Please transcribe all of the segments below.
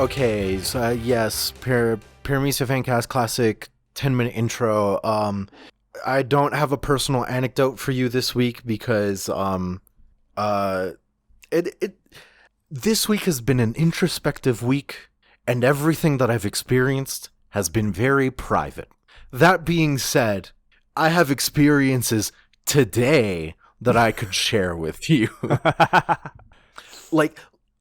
Okay, so yes, Paramecia Fancast classic 10-minute intro. I don't have a personal anecdote for you this week because uh it this week has been an introspective week, and everything that I've experienced has been very private. That being said, I have experiences today that I could share with you. Like,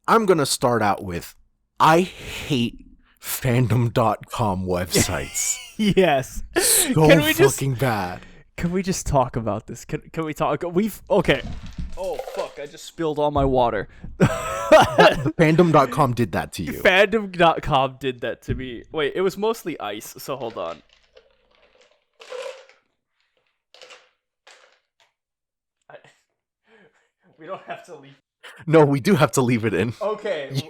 I'm gonna start out with, I hate fandom.com websites. Yes. So Can we fucking bad. Can we just talk about this? Can we talk? Okay. Oh fuck! I just spilled all my water. Fandom.com did that to you. Fandom.com did that to me. Wait, it was mostly ice. So hold on. We don't have to leave. No, we do have to leave it in. Okay,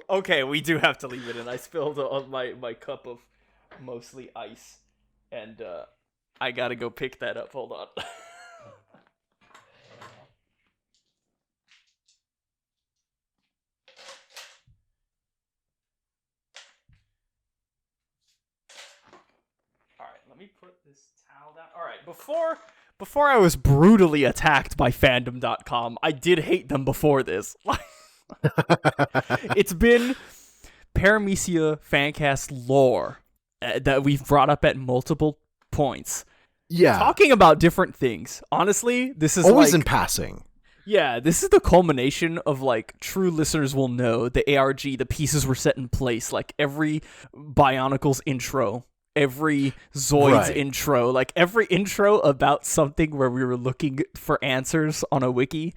we do have to leave it in. I spilled on my cup of mostly ice, and I gotta go pick that up. Hold on. Alright, let me put this towel down. Alright, before I was brutally attacked by fandom.com, I did hate them before this. It's been Paramecia Fancast lore that we've brought up at multiple points. Yeah. Talking about different things. Honestly, this is always like, in passing. Yeah, this is the culmination of, like, true listeners will know the ARG, the pieces were set in place. Like, every Bionicle's intro, every Zoid's intro, like, every intro about something where we were looking for answers on a wiki.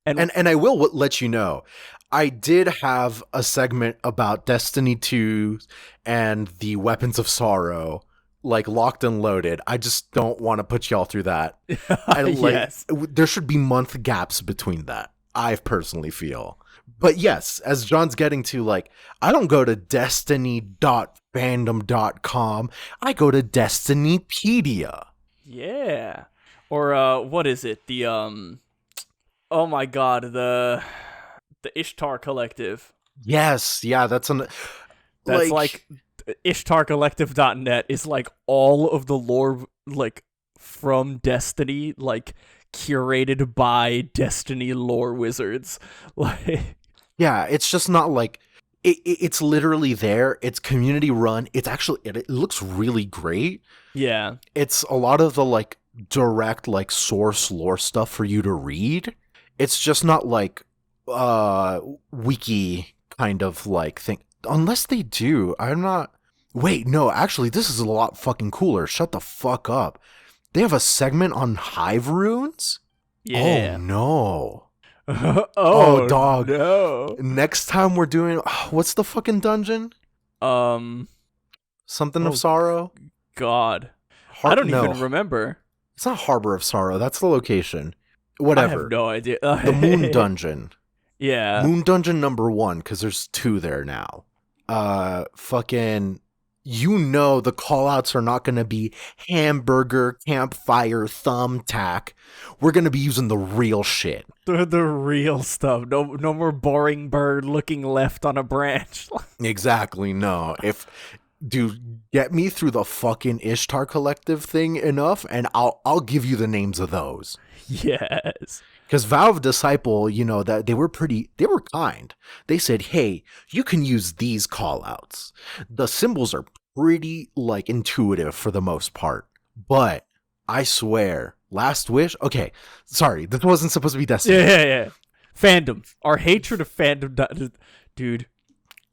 And I will let you know, I did have a segment about Destiny 2 and the Weapons of Sorrow, like, locked and loaded. I just don't want to put y'all through that. Yes. There should be month gaps between that, I personally feel. But yes, as John's getting to, like, I don't go to destiny.fandom.com. I go to Destinypedia. Yeah. Or, what is it? The, oh my god, the Ishtar Collective. Yes, yeah, that's like ishtarcollective.net is like all of the lore, like, from Destiny, like, curated by Destiny lore wizards. Like, yeah, it's just not like it's literally there. It's community run. It's actually it looks really great. Yeah, it's a lot of the, like, direct, like, source lore stuff for you to read. It's just not like wiki kind of, like, thing. Unless they do. I'm not... Wait, no, actually, this is a lot fucking cooler. Shut the fuck up. They have a segment on hive runes? yeah. Oh, no. Oh, dog. no. Next time we're doing... what's the fucking dungeon? Something of Sorrow? God. I don't even remember. It's not Harbor of Sorrow. That's the location. Whatever. I have no idea. The Moon Dungeon. Yeah. Moon Dungeon number 1, because there's 2 there now. Fucking, you know, the callouts are not going to be hamburger, campfire, thumbtack. We're going to be using the real shit. The real stuff. No more boring bird looking left on a branch. Exactly, no. Dude, get me through the fucking Ishtar Collective thing enough, and I'll give you the names of those. Yes. Because Valve Disciple, you know, that they were kind. They said, hey, you can use these callouts. The symbols are pretty, like, intuitive for the most part. But I swear, Last Wish. Okay, sorry, this wasn't supposed to be Destiny. Yeah. Fandom. Our hatred of fandom. Dude,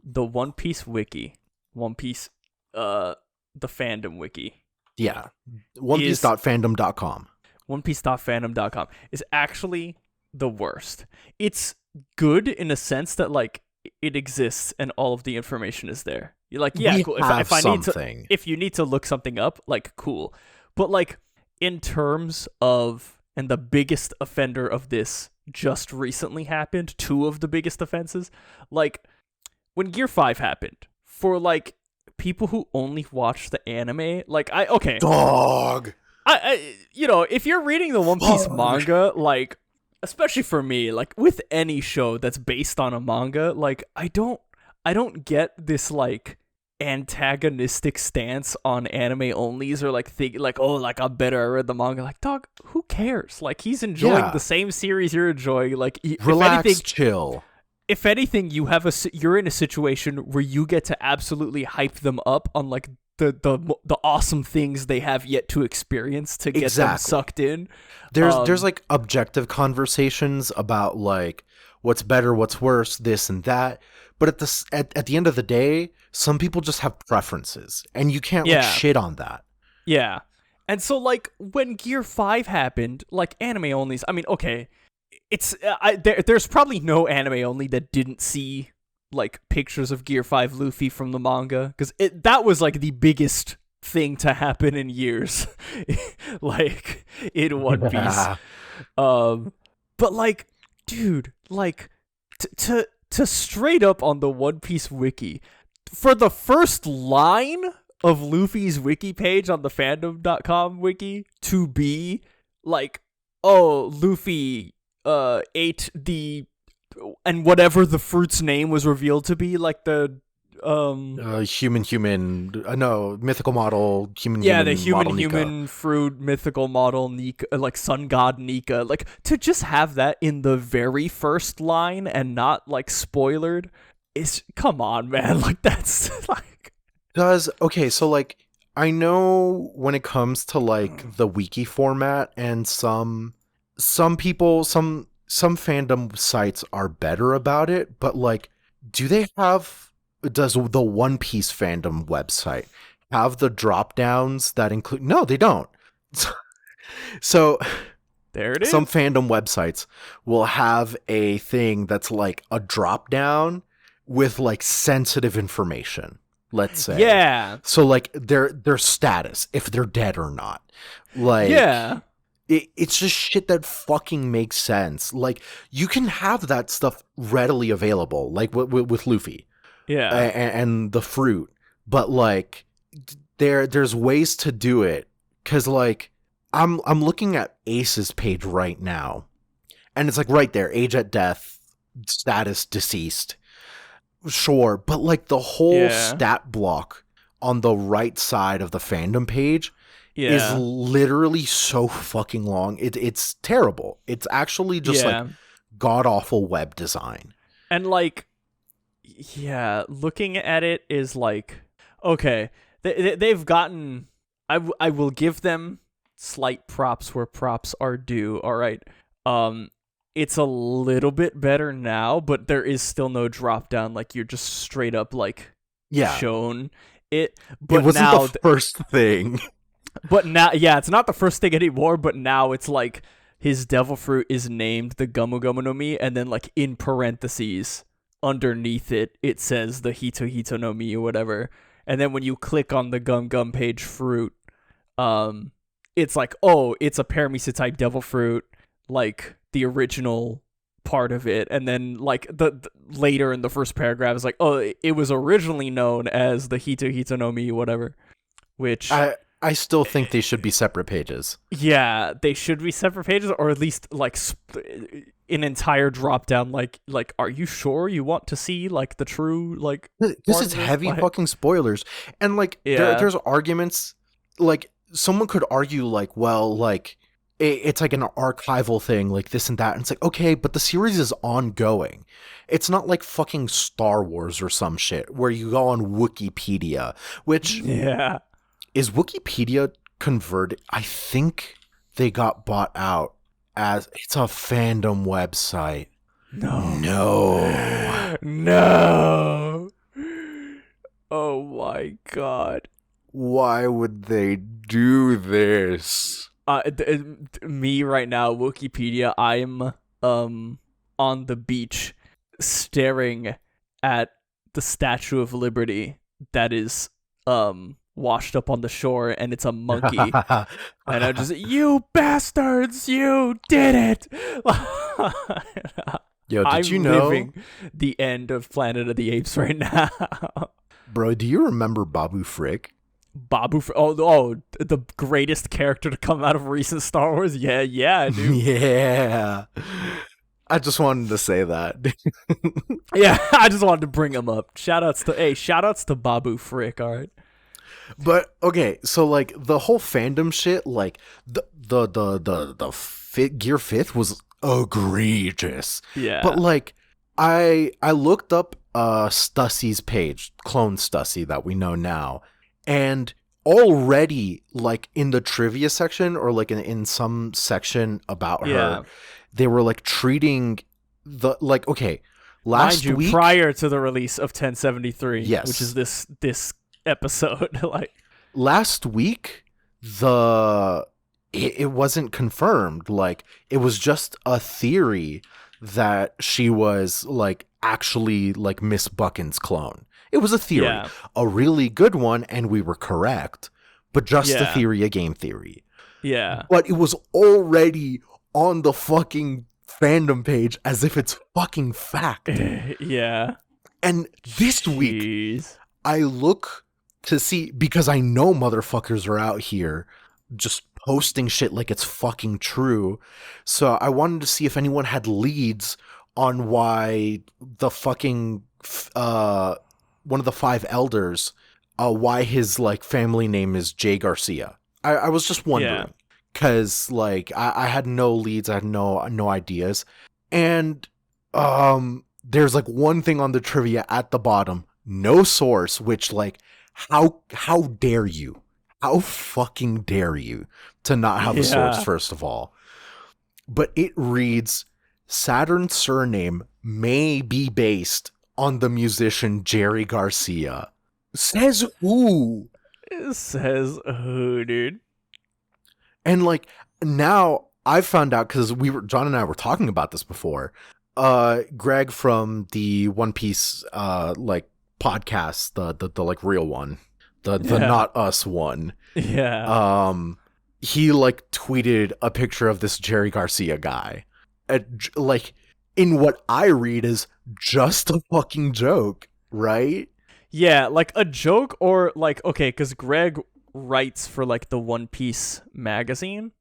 the One Piece wiki. One Piece, the fandom wiki. Yeah. OnePiece.fandom.com. OnePiece.fandom.com is actually the worst. It's good in a sense that, like, it exists and all of the information is there. You're like, yeah, cool. If you need to look something up, like, cool. But, like, in terms of, and the biggest offender of this just recently happened, 2 of the biggest offenses, like, when Gear 5 happened, for, like, people who only watch the anime, like, Dog! I you know, if you're reading the One Piece manga, like, especially for me, like, with any show that's based on a manga, like, I don't I don't get this like antagonistic stance on anime onlys, or like think like, oh, like I'm better, I read the manga. Like, dog, who cares? Like, he's enjoying the same series you're enjoying. Like, relax, if anything, chill. If anything, you're in a situation where you get to absolutely hype them up on like the awesome things they have yet to experience to get them sucked in. There's like objective conversations about like what's better, what's worse, this and that. But at the end of the day, some people just have preferences, and you can't like shit on that. Yeah. And so like when Gear 5 happened, like anime onlys, I mean, okay, it's there's probably no anime only that didn't see like pictures of Gear 5 Luffy from the manga, because that was like the biggest thing to happen in years, like in One Piece. But like, dude, like to straight up on the One Piece wiki, for the first line of Luffy's wiki page on the fandom.com wiki to be like, oh, Luffy ate the, and whatever the fruit's name was revealed to be, like the mythical model human the human fruit mythical model Nika, like sun god Nika, like to just have that in the very first line and not like spoilered is, come on, man, like that's like, okay, so like I know when it comes to like the wiki format, and some people, some fandom sites are better about it, but like, does the One Piece fandom website have the drop downs that include? No, they don't. So there it is. Some fandom websites will have a thing that's like a drop down with like sensitive information, let's say. Yeah. So like their status, if they're dead or not. Like, yeah. It's just shit that fucking makes sense. Like, you can have that stuff readily available, like with Luffy. Yeah. And the fruit. But like there's ways to do it, cuz like I'm looking at Ace's page right now, and it's like right there, age at death, status deceased. Sure, but like the whole stat block on the right side of the fandom page is literally so fucking long. It's terrible. It's actually just like god awful web design. And like, yeah, looking at it is like, okay, they've gotten, I will give them slight props where props are due. All right. It's a little bit better now, but there is still no drop down. Like, you're just straight up like shown it. But it wasn't now the first thing. But now, it's not the first thing anymore. But now it's like his devil fruit is named the Gumu Gumu no Mi, and then like in parentheses underneath it says the Hito Hito no Mi or whatever. And then when you click on the Gum Gum page fruit, it's like, oh, it's a Paramecia type devil fruit, like the original part of it. And then like the later in the first paragraph is like, oh, it was originally known as the Hito Hito no Mi whatever. Which I still think they should be separate pages. Yeah, they should be separate pages, or at least like an entire drop down. Like, are you sure you want to see like the true like? This is heavy fucking spoilers, and like there's arguments. Like, someone could argue like, well, like it's like an archival thing, like this and that. And it's like, okay, but the series is ongoing. It's not like fucking Star Wars or some shit where you go on Wikipedia, which is Wikipedia converted? I think they got bought out as it's a fandom website. No. Oh my god. Why would they do this? Me right now, Wikipedia, I'm on the beach staring at the Statue of Liberty that is washed up on the shore, and it's a monkey. And I just, you bastards, you did it. Yo, did you know? I'm living the end of Planet of the Apes right now. Bro, do you remember Babu Frick? Oh, the greatest character to come out of recent Star Wars. Yeah, dude. Yeah. I just wanted to say that. Yeah, I just wanted to bring him up. Shoutouts to Babu Frick, all right? But okay, so like the whole fandom shit, like the fit Gear Fifth was egregious. Yeah. But like I looked up Stussy's page, clone Stussy that we know now, and already like in the trivia section or like in some section about her, they were like treating the like okay, last week prior to the release of 1073, yes, which is this episode. Like last week, it wasn't confirmed. Like it was just a theory that she was like actually like Miss Buckin's clone. It was a theory, a really good one, and we were correct, but just a theory, a game theory. Yeah. But it was already on the fucking fandom page as if it's fucking fact. Yeah. And this week, I look to see, because I know motherfuckers are out here just posting shit like it's fucking true. So I wanted to see if anyone had leads on why the fucking one of the five elders, why his like family name is JayGarcia. I was just wondering, because like I had no leads, I had no ideas, and there's like one thing on the trivia at the bottom, no source, which like how dare you? How fucking dare you to not have a source, first of all? But it reads, Saturn's surname may be based on the musician JayGarcia. Says who? It says who, dude? And like now I found out, because John and I were talking about this before. Greg from the One Piece like podcast, the like real one, the Not Us one. Yeah. He like tweeted a picture of this JayGarcia guy. Like in what I read is just a fucking joke, right? Yeah, like a joke, or like, okay, because Greg writes for like the One Piece magazine.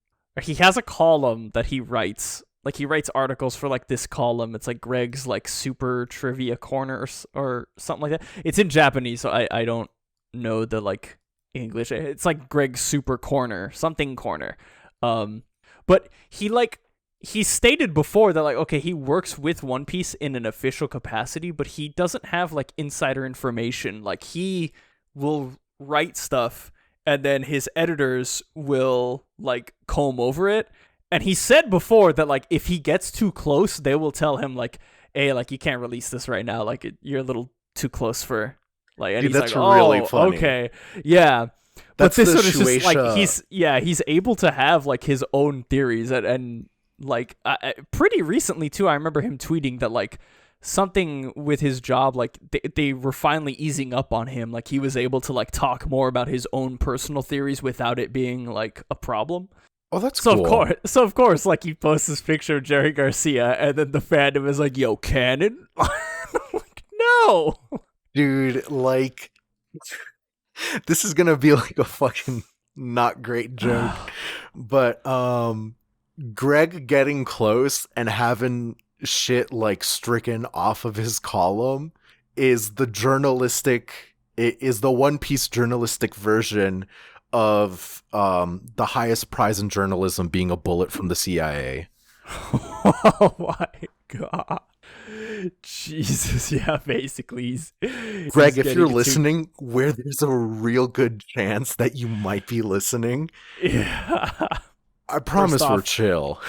He has a column that he writes. Like he writes articles for like this column. It's like Greg's like super trivia corner or something like that. It's in Japanese, so I don't know the like English. It's like Greg's super corner, something corner. But he stated before that like, okay, he works with One Piece in an official capacity, but he doesn't have like insider information. Like he will write stuff and then his editors will like comb over it. And he said before that like if he gets too close, they will tell him like, hey, like you can't release this right now. Like you're a little too close for like. And dude, he's that's like, really funny. Okay, yeah. That's but this the one is just like Shueisha. he's able to have like his own theories and like pretty recently too. I remember him tweeting that like something with his job, like they were finally easing up on him. Like he was able to like talk more about his own personal theories without it being like a problem. Oh, that's cool. Of course, like he posts this picture of JayGarcia, and then the fandom is like, "Yo, canon?" Like, no, dude. Like, this is gonna be like a fucking not great joke, but Greg getting close and having shit like stricken off of his column is the One Piece journalistic version of the highest prize in journalism being a bullet from the CIA. Oh my god. Jesus, yeah, basically. Greg, if you're listening, where there's a real good chance that you might be listening, I promise we're chill.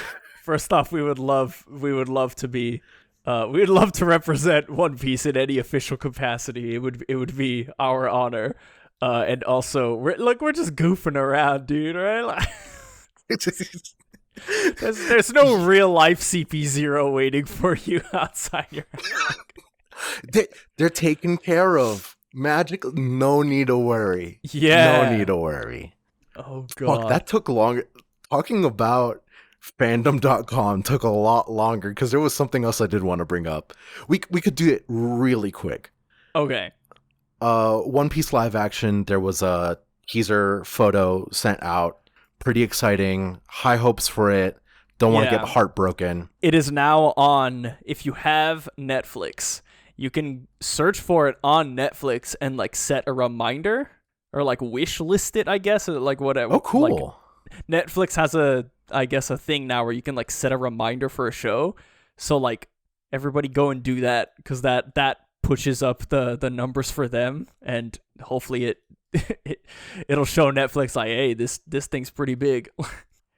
First off, we would love to be we would love to represent One Piece in any official capacity. It would be our honor. And also, we're just goofing around, dude, right? Like, there's no real life CP0 waiting for you outside your house. They're taken care of. Magic, no need to worry. Yeah. No need to worry. Oh, God. Fuck, that took longer. Talking about fandom.com took a lot longer because there was something else I did want to bring up. We could do it really quick. Okay. One Piece live action, there was a teaser photo sent out. Pretty exciting. High hopes for it. Don't want to get heartbroken. It is now on, if you have Netflix, you can search for it on Netflix and like set a reminder or like wish list it, I guess, or like whatever. Oh, cool. Like, Netflix has a thing now where you can like set a reminder for a show. So like everybody go and do that, because that pushes up the numbers for them, and hopefully it'll show Netflix like, hey, this thing's pretty big.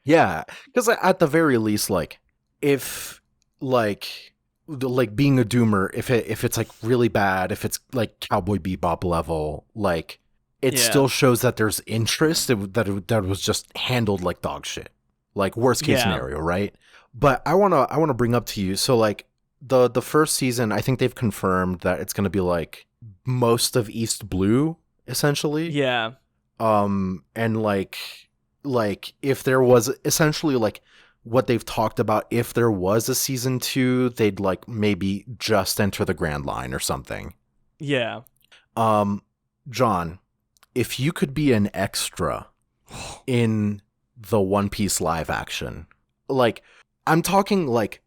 Yeah, because at the very least, like, if like being a doomer, if it's like really bad, if it's like Cowboy Bebop level, like it still shows that there's interest, that it was just handled like dog shit, like worst case scenario, right? But I wanna bring up to you, so like the first season, I think they've confirmed that it's gonna be like most of East Blue, essentially. Yeah. And like if there was essentially like what they've talked about, if there was a season 2, they'd like maybe just enter the Grand Line or something. Yeah. John, if you could be an extra in the One Piece live action, like I'm talking like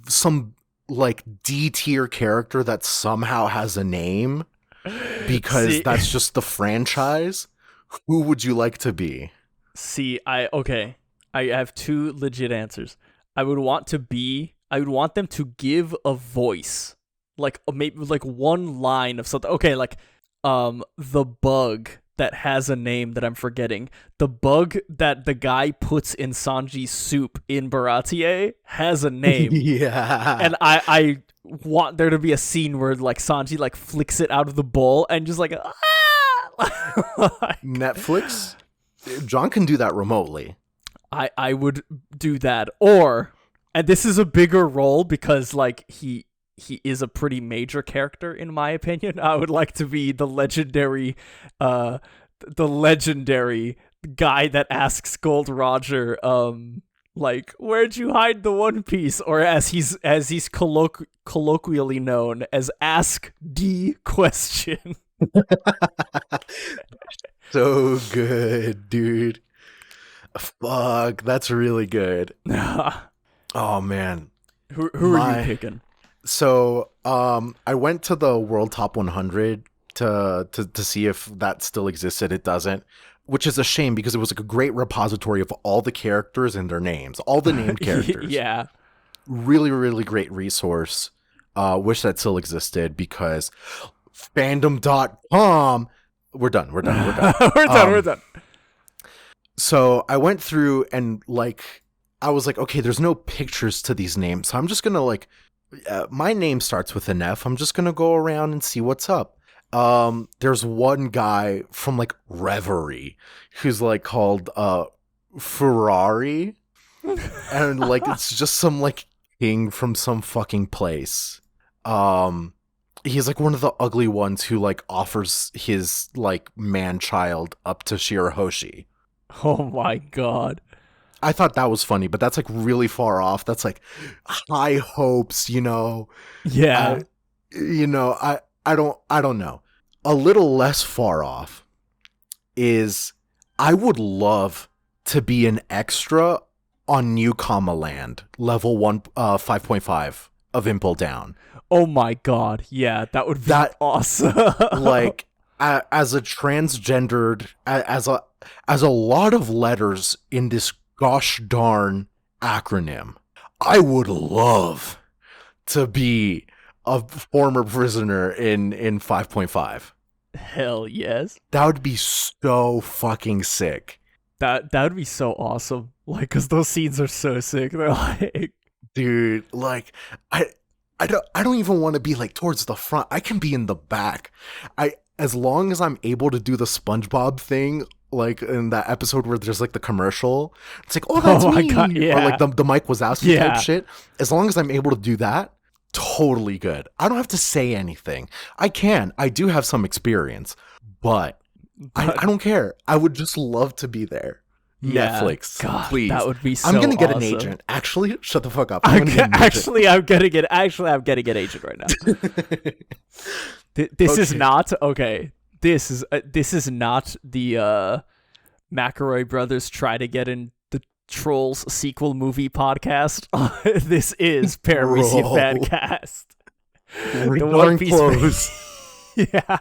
some like D tier character that somehow has a name because that's just the franchise, who would you like to be? See, I have 2 legit answers. I would want them to give a voice, like maybe like one line of something. Okay, like the bug that has a name that I'm forgetting. The bug that the guy puts in Sanji's soup in Baratie has a name. Yeah. And I want there to be a scene where like Sanji like flicks it out of the bowl and just like Netflix? John can do that remotely. I would do that. And this is a bigger role because like he is a pretty major character in my opinion. I would like to be the legendary guy that asks Gold Roger like, where'd you hide the One Piece, or as he's colloquially known as Ask D Question. So good, dude. Fuck, that's really good. Oh man. Who are you picking? So, I went to the World Top 100 to see if that still existed. It doesn't, which is a shame because it was like a great repository of all the characters and their names, all the named characters. Yeah. Really, really great resource. Wish that still existed because fandom.com. We're done. We're done. So I went through and like, I was like, okay, there's no pictures to these names. So I'm just going to like, my name starts with an F. I'm just going to go around and see what's up. There's one guy from like Reverie who's like called, Ferrari. And like, it's just some like king from some fucking place. He's like one of the ugly ones who like offers his like man child up to Shirahoshi. Oh my god. I thought that was funny, but that's like really far off. That's like high hopes, you know. Yeah. I don't know. A little less far off is I would love to be an extra on New Comma Land, level 5.5 of Impel Down. Oh my god. Yeah, that would be awesome. Like as a transgendered, as a lot of letters in this gosh darn acronym, I would love to be a former prisoner in 5.5. Hell yes. That would be so fucking sick. That would be so awesome. Like, because those scenes are so sick. They're like, dude, like I don't even want to be like towards the front. I can be in the back. As long as I'm able to do the SpongeBob thing, like in that episode where there's like the commercial, it's like, oh, that's me. God, yeah. Or like the Mike Wazowski type shit. As long as I'm able to do that, totally good. I don't have to say anything. I do have some experience, but I don't care. I would just love to be there. Yeah, Netflix, God, please. That would be so I'm gonna get awesome. an agent. Actually, shut the fuck up. I'm gonna get agent right now. This is not okay. This is not the McElroy brothers try to get in Trolls sequel movie podcast. This is Paramecia Fancast. The One Piece yeah.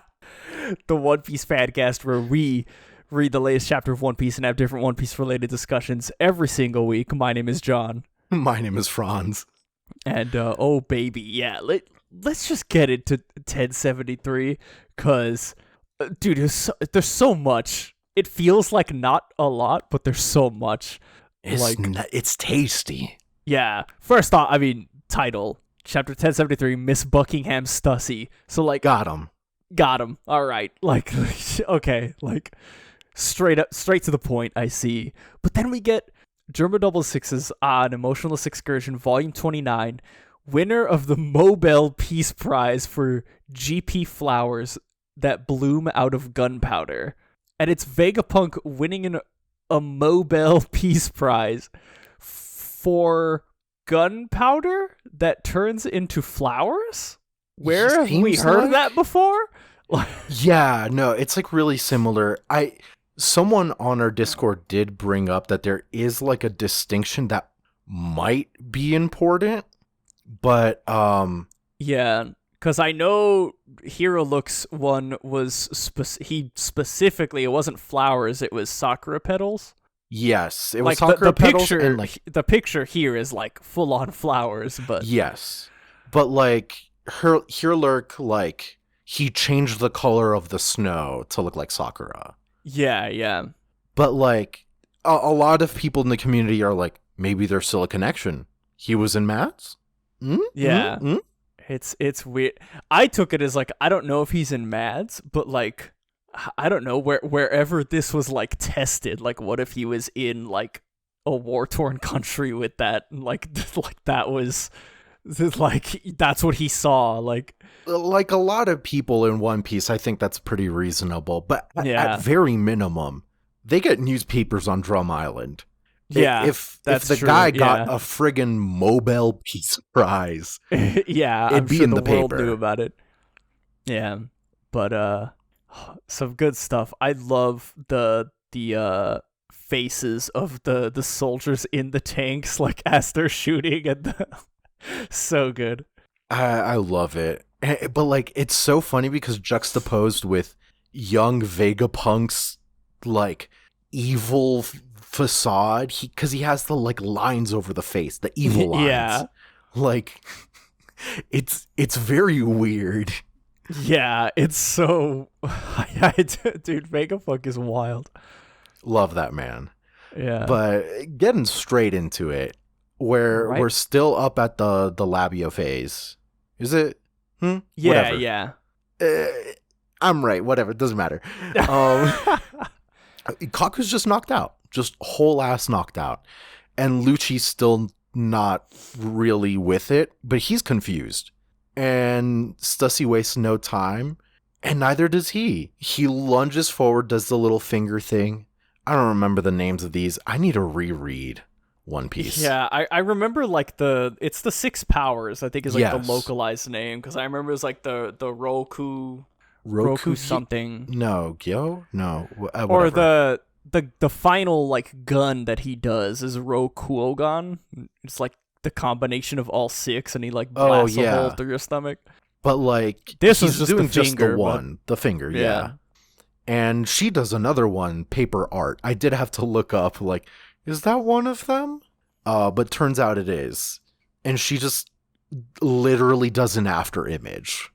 The One Piece Fancast, where we read the latest chapter of One Piece and have different One Piece related discussions every single week. My name is John. My name is Franz. And oh baby, yeah, let's just get into 1073, cause dude, there's so much. It feels like not a lot, but there's so much. It's tasty. Yeah. First off, I mean, title chapter 1073, Miss Buckingham Stussy. So like, got him. All right, like okay, like straight to the point. I see, but then we get Germa 66's an Emotionless Excursion, Volume 29, winner of the Nobel Peace Prize for GP flowers that bloom out of gunpowder. And it's Vegapunk winning a Nobel Peace Prize for gunpowder that turns into flowers? Where have we heard of that before? Yeah, no, it's like really similar. Someone on our Discord did bring up that there is like a distinction that might be important, but yeah, because I know Hero Looks one was specifically, it wasn't flowers, it was sakura petals. Yes, it was like sakura petals. Picture, and like the picture here is like full on flowers, but yes, but like Hero Lurk, like he changed the color of the snow to look like sakura. Yeah. But like a lot of people in the community are like, maybe there's still a connection. He was in Mads? Yeah. It's weird. I took it as like, I don't know if he's in Mads, but like, I don't know, wherever this was like tested, like what if he was in like a war-torn country with that, like that was like, that's what he saw. Like a lot of people in One Piece, I think that's pretty reasonable. But at very minimum, they get newspapers on Drum Island. Yeah, if the guy got a friggin' Nobel Peace Prize, yeah, it'd be sure in the world paper. Knew about it. Yeah, but some good stuff. I love the faces of the soldiers in the tanks, like as they're shooting, and so good. I love it. But like, it's so funny because juxtaposed with young Vegapunk's like evil facade, because he has the like lines over the face, the evil lines. Yeah, like it's very weird. Yeah, it's so dude, Vegapunk is wild. Love that man. Yeah, but getting straight into it, where we're still up at the Labia phase. Is it? Yeah, whatever. Yeah. I'm right. Whatever. It doesn't matter. Kaku's just knocked out. Just whole ass knocked out. And Lucci's still not really with it, but he's confused. And Stussy wastes no time, and neither does he. He lunges forward, does the little finger thing. I don't remember the names of these. I need to reread One Piece. Yeah, I remember like it's the 6 powers, I think is like the localized name, because I remember it was like the Roku something. No, Gyo? No. Or the final like gun that he does is Rokuogan. It's like the combination of all 6, and he like blasts a hole through your stomach. But like this was just doing the finger, just the one, the finger, yeah. And she does another one, paper art. I did have to look up, like, is that one of them? But turns out it is. And she just literally does an after image.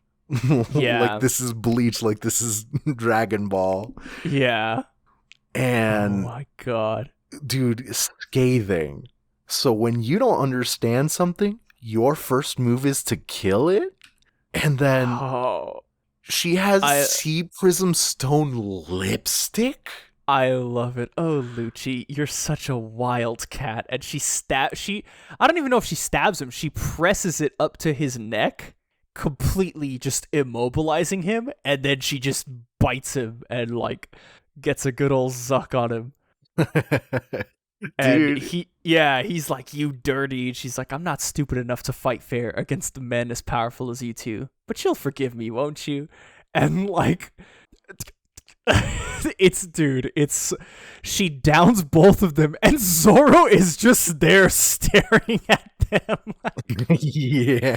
Yeah. Like this is Bleach, like this is Dragon Ball. Yeah. And oh my god. Dude, scathing. So when you don't understand something, your first move is to kill it? And then she has Sea Prism Stone lipstick? I love it. Oh, Lucci, you're such a wild cat. And I don't even know if she stabs him. She presses it up to his neck, completely just immobilizing him, and then she just bites him and like gets a good old zuck on him. And he's like, you dirty. And she's like, I'm not stupid enough to fight fair against the men as powerful as you two, but you'll forgive me, won't you? And like, It's she downs both of them, and Zoro is just there staring at them. Yeah.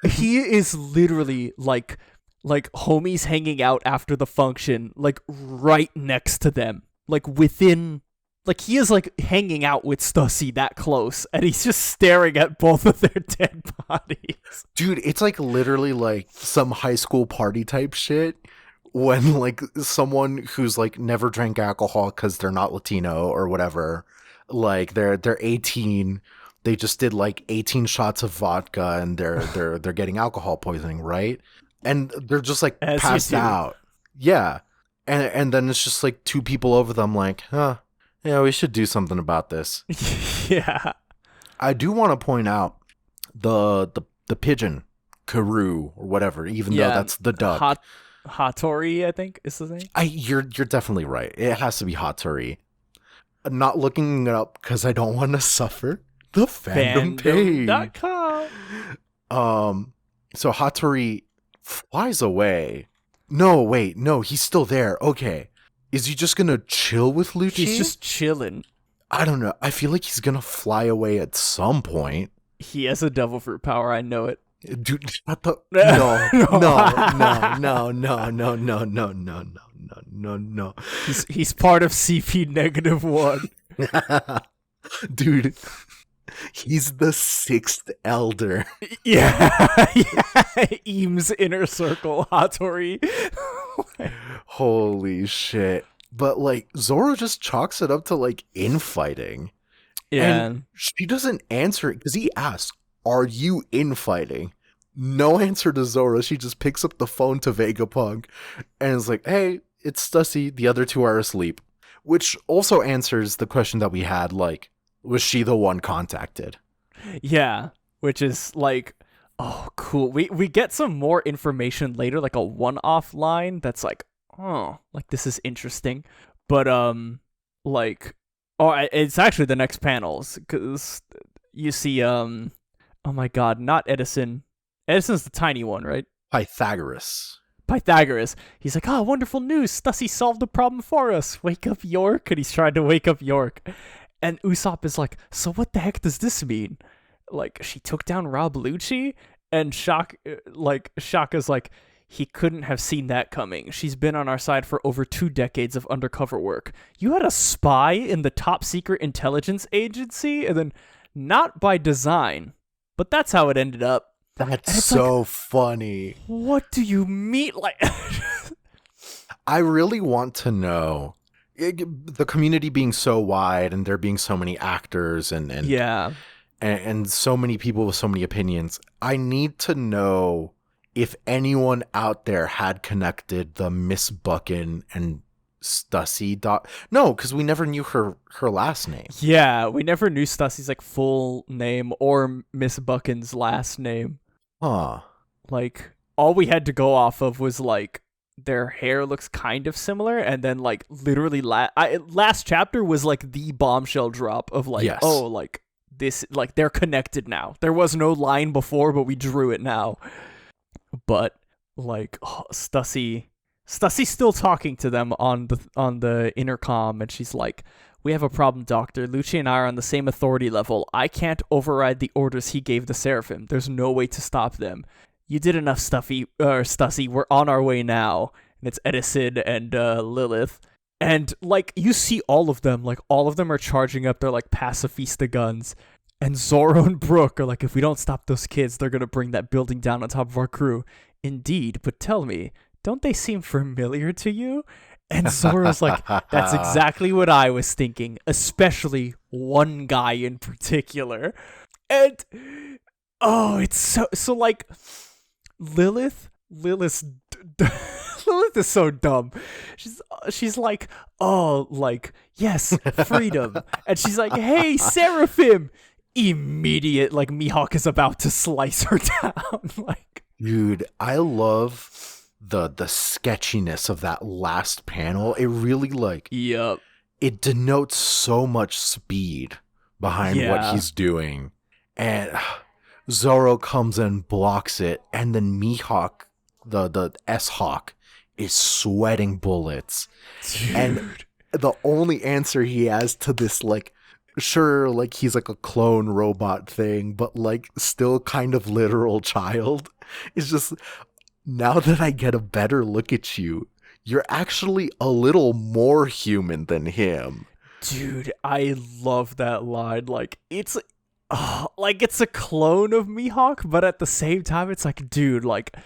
He is literally like homies hanging out after the function, like right next to them, like within. Like, he is, like, hanging out with Stussy that close, and he's just staring at both of their dead bodies. Dude, it's, like, literally, like, some high school party type shit when, like, someone who's, like, never drank alcohol because they're not Latino or whatever, like, they're 18, they just did, like, 18 shots of vodka, and they're getting alcohol poisoning, right? And they're just, like, As passed out. Yeah. And then it's just, like, two people over them, like, huh. Yeah, we should do something about this. Yeah. I do want to point out the pigeon, Karu or whatever, even though that's the duck. Hattori, I think is the name. You're definitely right. It has to be Hattori. Not looking it up because I don't want to suffer the fandom pain. So Hattori flies away. No, wait, no, he's still there. Okay. Is he just gonna chill with Lucci? He's just chilling. I don't know. I feel like he's gonna fly away at some point. He has a devil fruit power. I know it. Dude, shut the... No. He's part of CP-1. Dude, he's the sixth elder. Yeah. Eames inner circle, Hattori. Holy shit. But, like, Zoro just chalks it up to, like, infighting. Yeah. And she doesn't answer it because he asks, are you infighting? No answer to Zoro. She just picks up the phone to Vegapunk and is like, hey, it's Stussy. The other two are asleep. Which also answers the question that we had, like, was she the one contacted? Yeah. Which is, like... Oh, cool. We get some more information later, like a one-off line that's like, oh, like this is interesting. But like, oh, it's actually the next panels because you see oh my god, not Edison. Edison's the tiny one, right? Pythagoras. He's like, oh, wonderful news. Stussy solved the problem for us. Wake up, York. And he's trying to wake up York. And Usopp is like, so what the heck does this mean? Like, she took down Rob Lucci? And Shaka's like, he couldn't have seen that coming. She's been on our side for over 2 decades of undercover work. You had a spy in the top secret intelligence agency? And then, not by design. But that's how it ended up. That's so like, funny. What do you mean? Like, I really want to know. The community being so wide and there being so many actors and yeah. And so many people with so many opinions. I need to know if anyone out there had connected the Miss Buckin and Stussy No, because we never knew her last name. Yeah, we never knew Stussy's like full name or Miss Buckin's last name. Huh. Like, all we had to go off of was like their hair looks kind of similar, and then like literally last chapter was like the bombshell drop of like, yes. Oh, like this, like they're connected now. There was no line before, but we drew it now. But like, oh, Stussy Stussy's still talking to them on the intercom, and she's like, we have a problem, Doctor. Lucci and I are on the same authority level. I can't override the orders he gave the Seraphim. There's no way to stop them. You did enough, Stussy. We're on our way now. And it's Edison and Lilith. And, like, you see all of them. Like, all of them are charging up their, like, pacifista guns. And Zoro and Brook are like, if we don't stop those kids, they're going to bring that building down on top of our crew. Indeed, but tell me, don't they seem familiar to you? And Zoro's like, that's exactly what I was thinking, especially one guy in particular. And, oh, it's so like, Lilith is so dumb. She's like, oh, like, yes, freedom. And she's like, hey, Seraphim. Immediate, like, Mihawk is about to slice her down. Like, dude, I love the sketchiness of that last panel. It really, like, yep, it denotes so much speed behind what he's doing. And Zoro comes and blocks it, and then Mihawk, the S-Hawk, is sweating bullets. Dude. And the only answer he has to this, like, sure, like, he's like a clone robot thing, but like still kind of literal child, is just, now that I get a better look at you, you're actually a little more human than him. Dude, I love that line. Like, it's a clone of Mihawk, but at the same time, it's like, dude, like,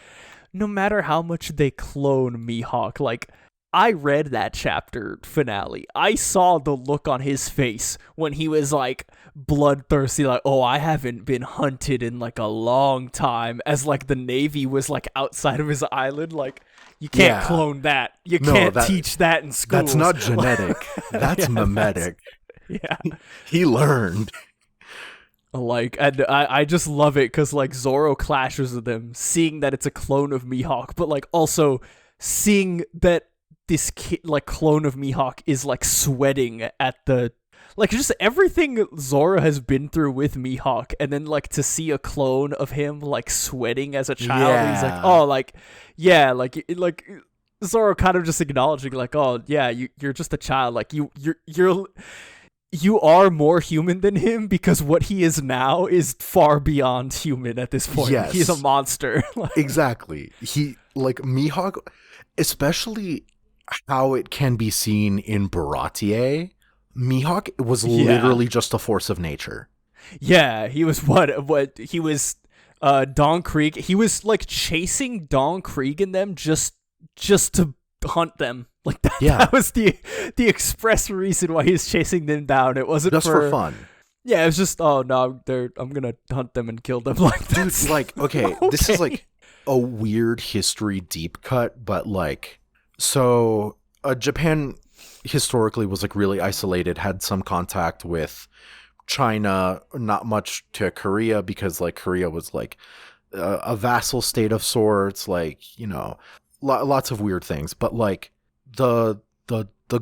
no matter how much they clone Mihawk, like, I read that chapter finale. I saw the look on his face when he was like bloodthirsty, like, oh, I haven't been hunted in like a long time, as like the Navy was like outside of his island. Like, you can't clone that. You can't teach that in school. That's not genetic. That's mimetic. He learned. Like, and I just love it because like Zoro clashes with him, seeing that it's a clone of Mihawk, but like also seeing that this like clone of Mihawk is like sweating at the, like, just everything Zoro has been through with Mihawk, and then like to see a clone of him like sweating as a child, he's like, oh, like, yeah, like Zoro kind of just acknowledging like, oh yeah, you're just a child, like you are more human than him, because what he is now is far beyond human at this point. Yes. He's a monster. Exactly. He, like, Mihawk, especially how it can be seen in Baratie, Mihawk was literally just a force of nature. Yeah, he was what he was Don Krieg. He was like chasing Don Krieg and them just to hunt them. Like that was the express reason why he was chasing them down. It wasn't just for fun. Yeah, it was just, oh no, I'm gonna hunt them and kill them. Like, dude, like, okay, this is like a weird history deep cut, but like, so Japan historically was like really isolated, had some contact with China, not much to Korea, because like Korea was like a vassal state of sorts, like, you know, lots of weird things. But like the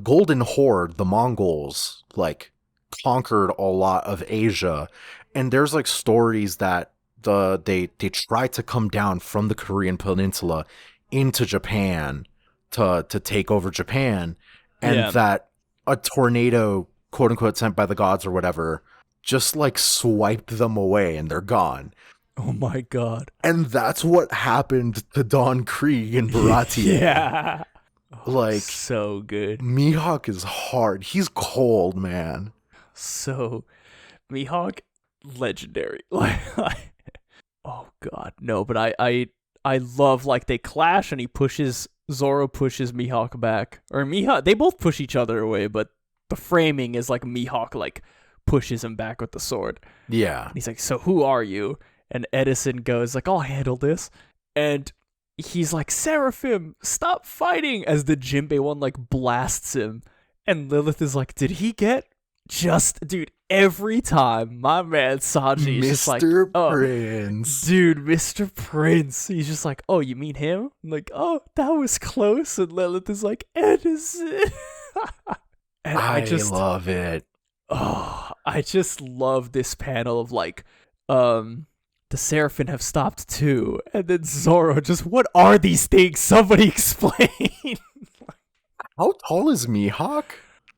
Golden Horde, the Mongols, like conquered a lot of Asia, and there's like stories that they tried to come down from the Korean peninsula into Japan to take over Japan, and that a tornado, quote unquote, sent by the gods or whatever, just like swiped them away and they're gone. Oh my god. And that's what happened to Don Krieg in Baratie. Yeah. Like, so good. Mihawk is hard. He's cold, man. So Mihawk, legendary. Like, oh god, no, but I love, like, they clash and Zoro pushes Mihawk back. Or Mihawk, they both push each other away, but the framing is like Mihawk like pushes him back with the sword. Yeah. And he's like, so who are you? And Edison goes like, I'll handle this. And he's like, Seraphim, stop fighting, as the Jinbei one like blasts him. And Lilith is like, did he get dude, every time my man Sanji is just like, oh, Prince. Dude, Mr. Prince. He's just like, oh, you mean him? I'm like, oh, that was close. And Lilith is like, Edison. And I just love it. Oh, I just love this panel of like, the Seraphim have stopped too. And then Zoro just, what are these things? Somebody explain. How tall is Mihawk?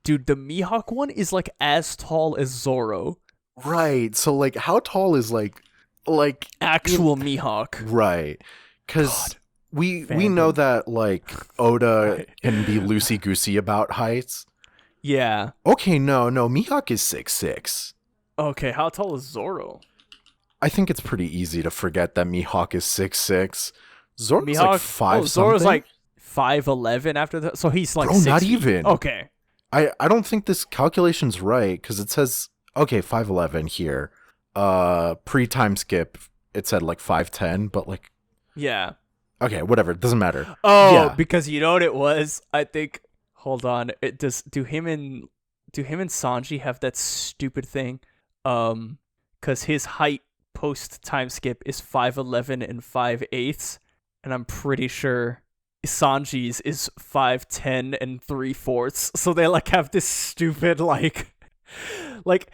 Dude, the Mihawk one is like as tall as Zoro. Right. So like, how tall is like actual Mihawk? Right. Because we know that like Oda can be loosey goosey about heights. Yeah. Okay. No. Mihawk is 6'6". Okay. How tall is Zoro? I think it's pretty easy to forget that Mihawk is 6'6". Zoro's Mihawk, like 5 Zoro's something. like 5'11" after that. So he's like, bro, 6 not feet. even. Okay. I don't think this calculation's right, because it says, okay, 5'11" here. Pre-time skip, it said like 5'10", but like... Yeah. Okay, whatever, it doesn't matter. Oh, yeah. Because you know what it was? I think, hold on, do him and Sanji have that stupid thing? Because his height post-time skip is 5'11" and 5'8", and I'm pretty sure Sanji's is 5'10" and 3/4. So they like have this stupid like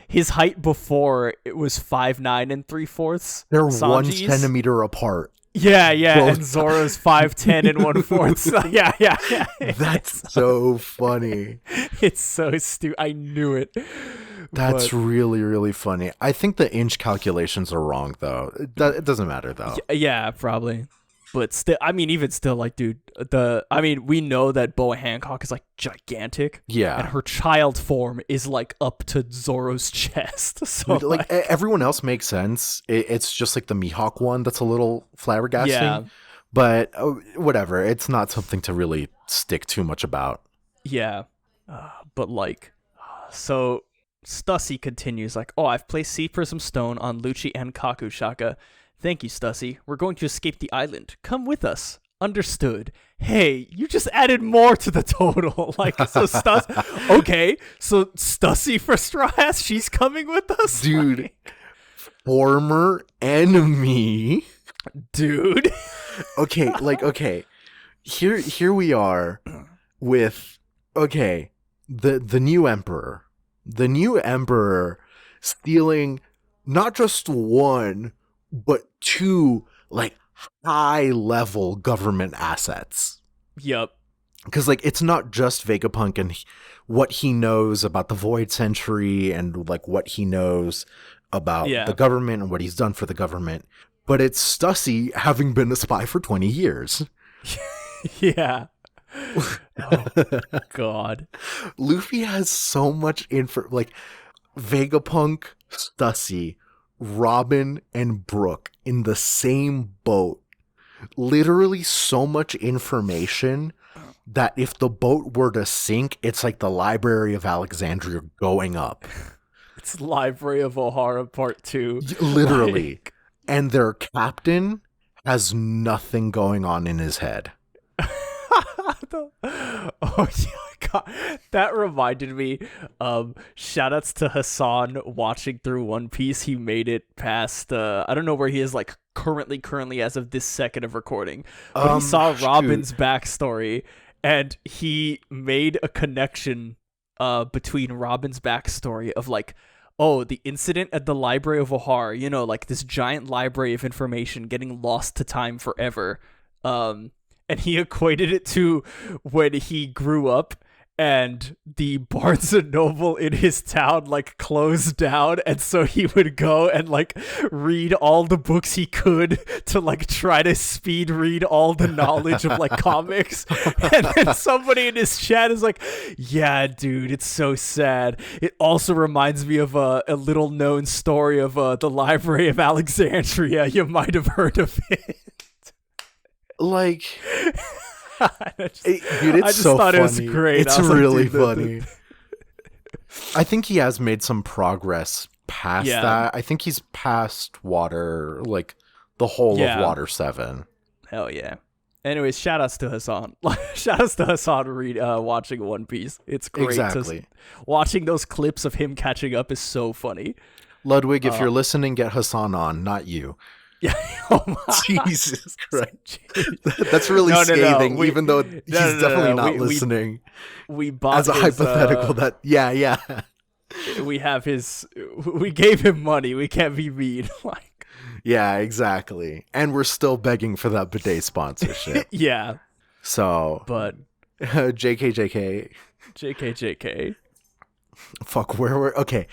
his height before it was 5'9" and 3/4. They're Sanji's. 1 centimeter apart. Yeah, Both and Zoro's 5'10" and 1/4. So, yeah. That's so funny. It's so stupid. I knew it. That's really, really funny. I think the inch calculations are wrong, though. It doesn't matter, though. Yeah, probably. But still, I mean, even still, like, dude, we know that Boa Hancock is, like, gigantic. Yeah. And her child form is, like, up to Zoro's chest. So, like everyone else makes sense. It's just, like, the Mihawk one that's a little flabbergasting. Yeah. But whatever. It's not something to really stick too much about. Yeah. But, like, so Stussy continues, like, oh, I've placed Sea Prism Stone on Lucci and Kakushaka. Thank you, Stussy. We're going to escape the island. Come with us. Understood. Hey, you just added more to the total. Like, so okay, so Stussy for Straw Hats, she's coming with us? Dude, like... former enemy. Dude. Okay. Here we are with, the new emperor. The new emperor stealing not just one, but two, like, high-level government assets. Yep. Because, like, it's not just Vegapunk and what he knows about the Void Century and, like, what he knows about the government and what he's done for the government, but it's Stussy having been a spy for 20 years. Yeah. Oh, God. Luffy has so much info, like, Vegapunk, Stussy, Robin, and Brook in the same boat. Literally so much information that if the boat were to sink, it's like the Library of Alexandria going up. It's Library of Ohara Part 2. Literally. Like... And their captain has nothing going on in his head. Oh yeah, God. That reminded me. Shoutouts to Hassan watching through One Piece. He made it past. I don't know where he is, like, currently as of this second of recording. But he saw Robin's backstory, and he made a connection between Robin's backstory of, like, oh, the incident at the Library of Ohar, you know, like this giant library of information getting lost to time forever. And he equated it to when he grew up and the Barnes and Noble in his town, like, closed down, and so he would go and, like, read all the books he could to, like, try to speed read all the knowledge of, like, comics. And then somebody in his chat is like, yeah, dude, it's so sad. It also reminds me of a little known story of the Library of Alexandria. You might have heard of it. Like... Dude, I just thought it was great. It's really funny. I think he has made some progress past that. I think he's past Water, like, the whole of Water 7. Hell yeah. Anyways, shoutouts to Hassan. Shoutouts to Hassan watching One Piece. It's great. Exactly. Watching those clips of him catching up is so funny. Ludwig, if you're listening, get Hassan on, not you. Yeah. Oh my. Jesus Christ. That's really scathing, even though he's definitely not listening. We bought as a hypothetical that, yeah. We gave him money. We can't be mean. Like, yeah, exactly. And we're still begging for that bidet sponsorship. Yeah. So. But. JK. Fuck, where were. Okay.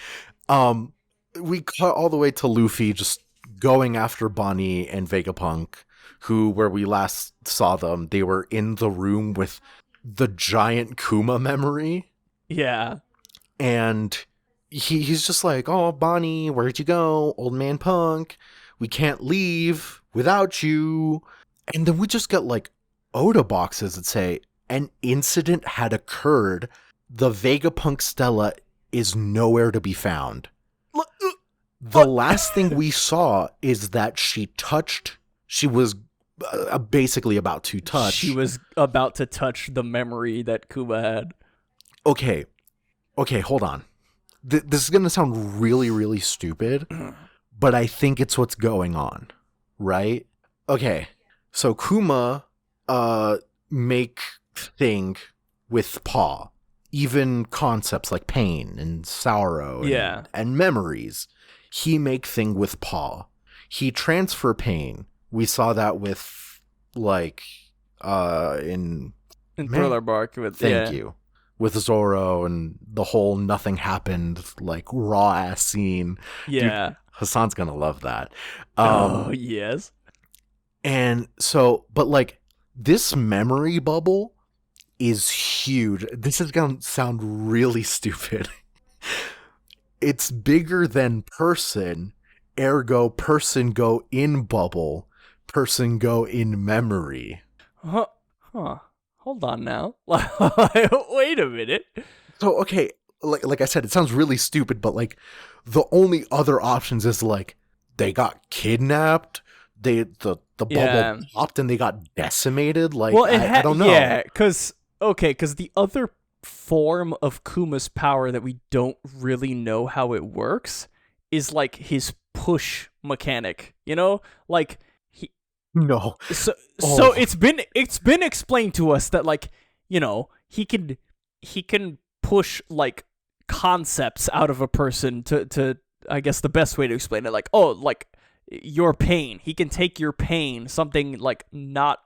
We cut all the way to Luffy just going after Bonnie and Vegapunk, who, where we last saw them, they were in the room with the giant Kuma memory. Yeah. And he's just like, oh, Bonnie, where'd you go? Old man Punk. We can't leave without you. And then we just get, like, Oda boxes that say, an incident had occurred. The Vegapunk Stella is nowhere to be found. The last thing we saw is that she was basically about to touch. She was about to touch the memory that Kuma had. Okay, hold on. This is going to sound really, really stupid, but I think it's what's going on, right? Okay, so Kuma make thing with Paw, even concepts like pain and sorrow and memories. He make thing with Paw. He transfer pain We saw that with like in Thriller Bark with thank you. With Zoro and the whole nothing happened like raw ass scene. Yeah. Dude, Hassan's gonna love that. Oh yes. And so, but like this memory bubble is huge. This is gonna sound really stupid. It's bigger than person, ergo person go in bubble, person go in memory. Huh. Hold on now. Wait a minute. So okay, like I said, it sounds really stupid, but like the only other options is like they got kidnapped, the bubble popped and they got decimated. Like I don't know. Yeah, because the other form of Kuma's power that we don't really know how it works is like his push mechanic. You know, like he. No. So it's been explained to us that like, you know, he can push like concepts out of a person to I guess the best way to explain it, like, oh, like your pain. He can take your pain, something like not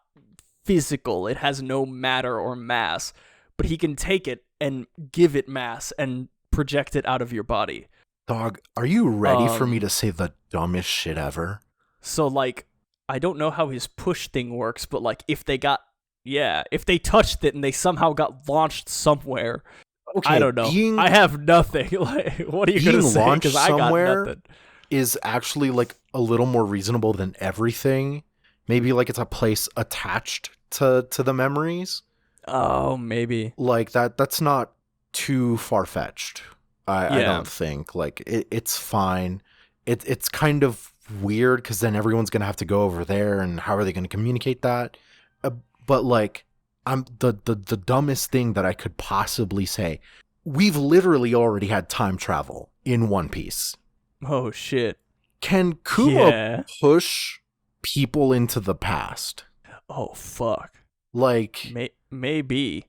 physical. It has no matter or mass, but he can take it and give it mass and project it out of your body. Dog, are you ready for me to say the dumbest shit ever? So like, I don't know how his push thing works, but like if they touched it and they somehow got launched somewhere, okay, I don't know. I have nothing. Like, what are you gonna say? Because I got nothing. Is actually like a little more reasonable than everything. Maybe like it's a place attached to the memories. Oh, maybe. Like that's not too far fetched. I don't think. Like it's fine. It's kind of weird because then everyone's gonna have to go over there, and how are they gonna communicate that? But like, I'm the dumbest thing that I could possibly say. We've literally already had time travel in One Piece. Oh shit! Can Kuma push people into the past? Oh fuck! Like maybe.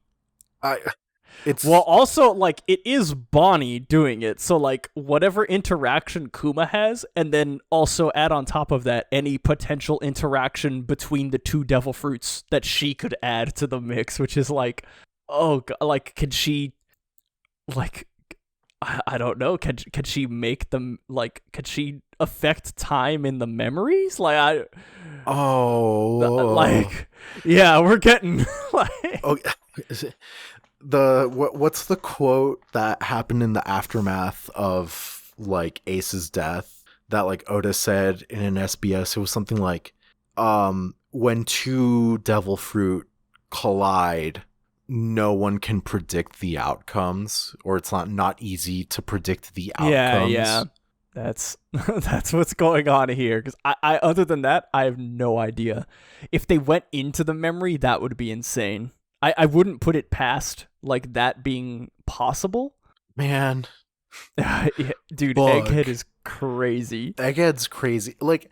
It's well, also like it is Bonnie doing it, so like whatever interaction Kuma has, and then also add on top of that any potential interaction between the two devil fruits that she could add to the mix, which is like, oh god, like can she, like, I don't know, can she make them, like, could she affect time in the memories? Like like yeah, we're getting like what's the quote that happened in the aftermath of like Ace's death that like Oda said in an SBS? It was something like, when two devil fruit collide, no one can predict the outcomes, or it's not easy to predict the outcomes. Yeah. That's what's going on here. Because I other than that, I have no idea. If they went into the memory, that would be insane. I wouldn't put it past like that being possible. Man. Yeah, dude, Bug. Egghead is crazy. Egghead's crazy. Like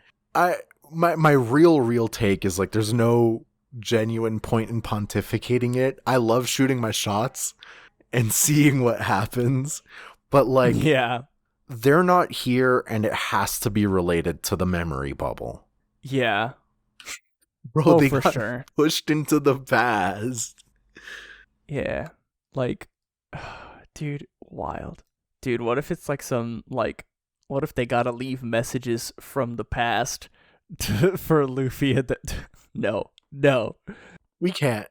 my real take is like there's no genuine point in pontificating it. I love shooting my shots and seeing what happens. But like, yeah, they're not here and it has to be related to the memory bubble. Yeah. Bro, they got pushed into the past. Yeah. Like, dude, wild. Dude, what if it's like some, like, what if they gotta leave messages from the past for Luffy? No. We can't.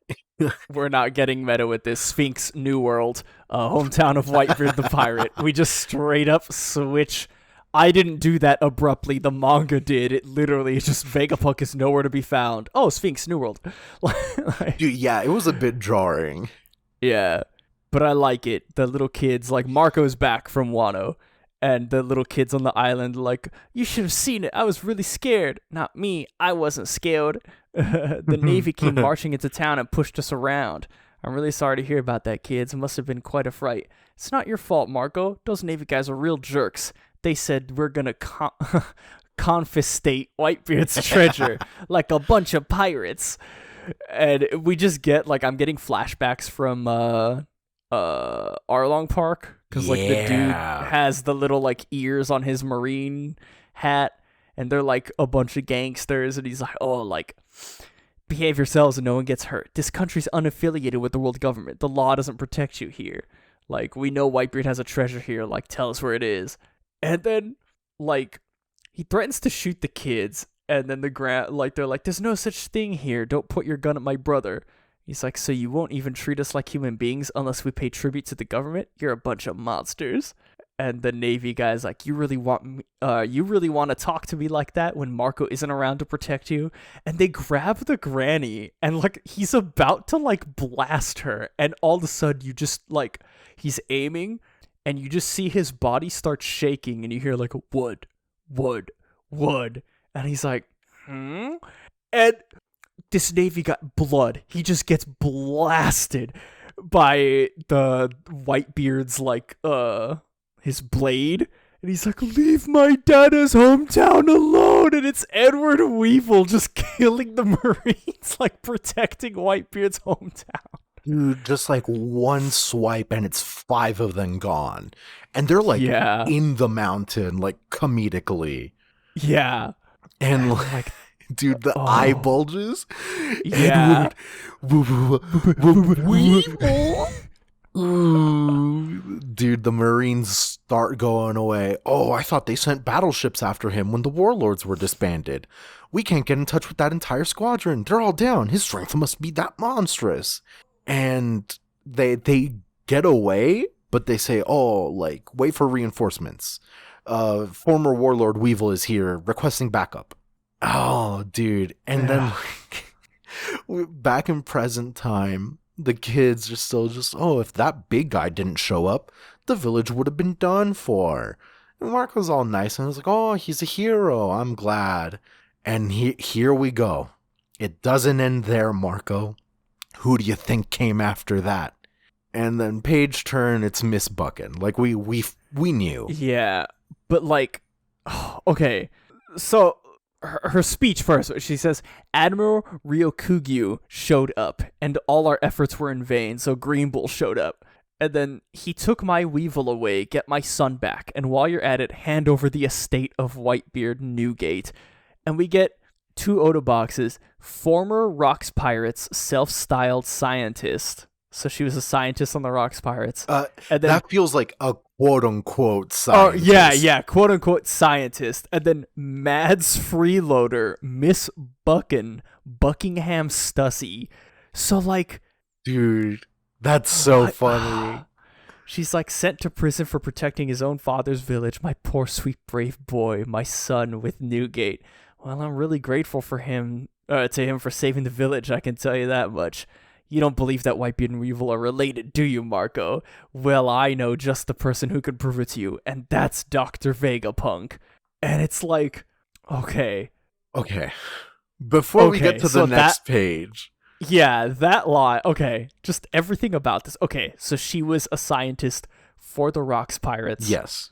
We're not getting meta with this. Sphinx, New World, hometown of Whitebeard the Pirate. We just straight up switch. I didn't do that abruptly. The manga did. It literally just Vegapunk is nowhere to be found. Oh, Sphinx, New World. Dude, yeah, it was a bit jarring. Yeah, but I like it. The little kids, like Marco's back from Wano, and the little kids on the island, like, you should have seen it. I was really scared. Not me. I wasn't scared. The Navy came marching into town and pushed us around. I'm really sorry to hear about that, kids. It must have been quite a fright. It's not your fault, Marco. Those Navy guys are real jerks. They said we're gonna confiscate Whitebeard's treasure like a bunch of pirates. And we just get, like, I'm getting flashbacks from Arlong Park, because like the dude has the little like ears on his marine hat, and they're like a bunch of gangsters, and he's like, oh, like, behave yourselves and no one gets hurt. This country's unaffiliated with the world government. The law doesn't protect you here. Like, we know Whitebeard has a treasure here. Like, tell us where it is. And then, like, he threatens to shoot the kids. And then they're like, there's no such thing here. Don't put your gun at my brother. He's like, so you won't even treat us like human beings unless we pay tribute to the government? You're a bunch of monsters. And the Navy guy's like, you really want to talk to me like that when Marco isn't around to protect you? And they grab the granny, and like he's about to like blast her, and all of a sudden you just like he's aiming, and you just see his body start shaking, and you hear like wood, and he's like, and this Navy got blood. He just gets blasted by the Whitebeard's like his blade, and he's like, leave my dad's hometown alone. And it's Edward Weevil just killing the Marines, like protecting Whitebeard's hometown. Dude, just like one swipe and it's 5 of them gone, and they're like in the mountain, like comedically, and like dude, the eye bulges. Yeah. Weevil. Ooh, dude, the Marines start going away. Oh, I thought they sent battleships after him when the warlords were disbanded. We can't get in touch with that entire squadron. They're all down. His strength must be that monstrous. And they get away, but they say, oh, like, wait for reinforcements. Former warlord Weevil is here requesting backup. Oh, dude. And then like, back in present time, the kids are still just, oh, if that big guy didn't show up, the village would have been done for. And Marco's all nice and he's like, oh, he's a hero. I'm glad. And here we go. It doesn't end there, Marco. Who do you think came after that? And then page turn, it's Miss Buchan. Like we knew. Yeah, but like, okay, so her speech first, she says, Admiral Ryokugyu showed up, and all our efforts were in vain, so Green Bull showed up. And then, he took my Weevil away, get my son back, and while you're at it, hand over the estate of Whitebeard Newgate. And we get 2 Oda boxes, former Rocks Pirates self-styled scientist. So she was a scientist on the Rocks Pirates. And then, that feels like a quote-unquote scientist. Oh, yeah, quote-unquote scientist. And then Mads Freeloader, Miss Buchan, Buckingham Stussy. So, like... Dude, that's so funny. She's, like, sent to prison for protecting his own father's village. My poor, sweet, brave boy, my son with Newgate. Well, I'm really grateful for him, to him for saving the village, I can tell you that much. You don't believe that Whitebeard and Weevil are related, do you, Marco? Well, I know just the person who can prove it to you, and that's Dr. Vegapunk. And it's like, okay. Before we get to the next page. Yeah, that lie. Okay, just everything about this. Okay, so she was a scientist for the Rocks Pirates. Yes.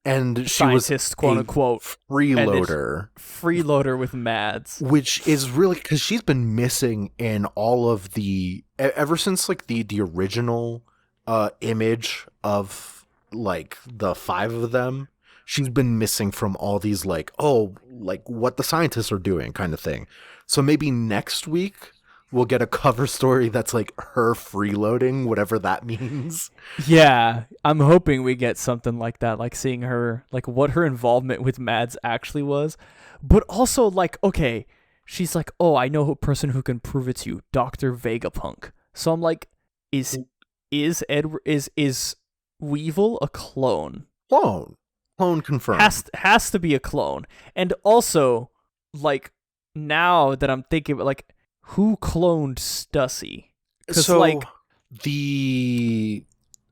And she scientist, was quote unquote, freeloader. Freeloader with Mads. Which is really, because she's been missing in all of the, ever since like the original image of like the 5 of them, she's been missing from all these like, oh, like what the scientists are doing kind of thing. So maybe next week we'll get a cover story that's like her freeloading, whatever that means. Yeah, I'm hoping we get something like that, like seeing her, like what her involvement with Mads actually was. But also, like, okay, she's like, oh, I know a person who can prove it to you, Dr. Vegapunk. So I'm like, is Weevil a clone? Clone confirmed. Has to be a clone. And also, like, now that I'm thinking, like, who cloned Stussy? So, like, the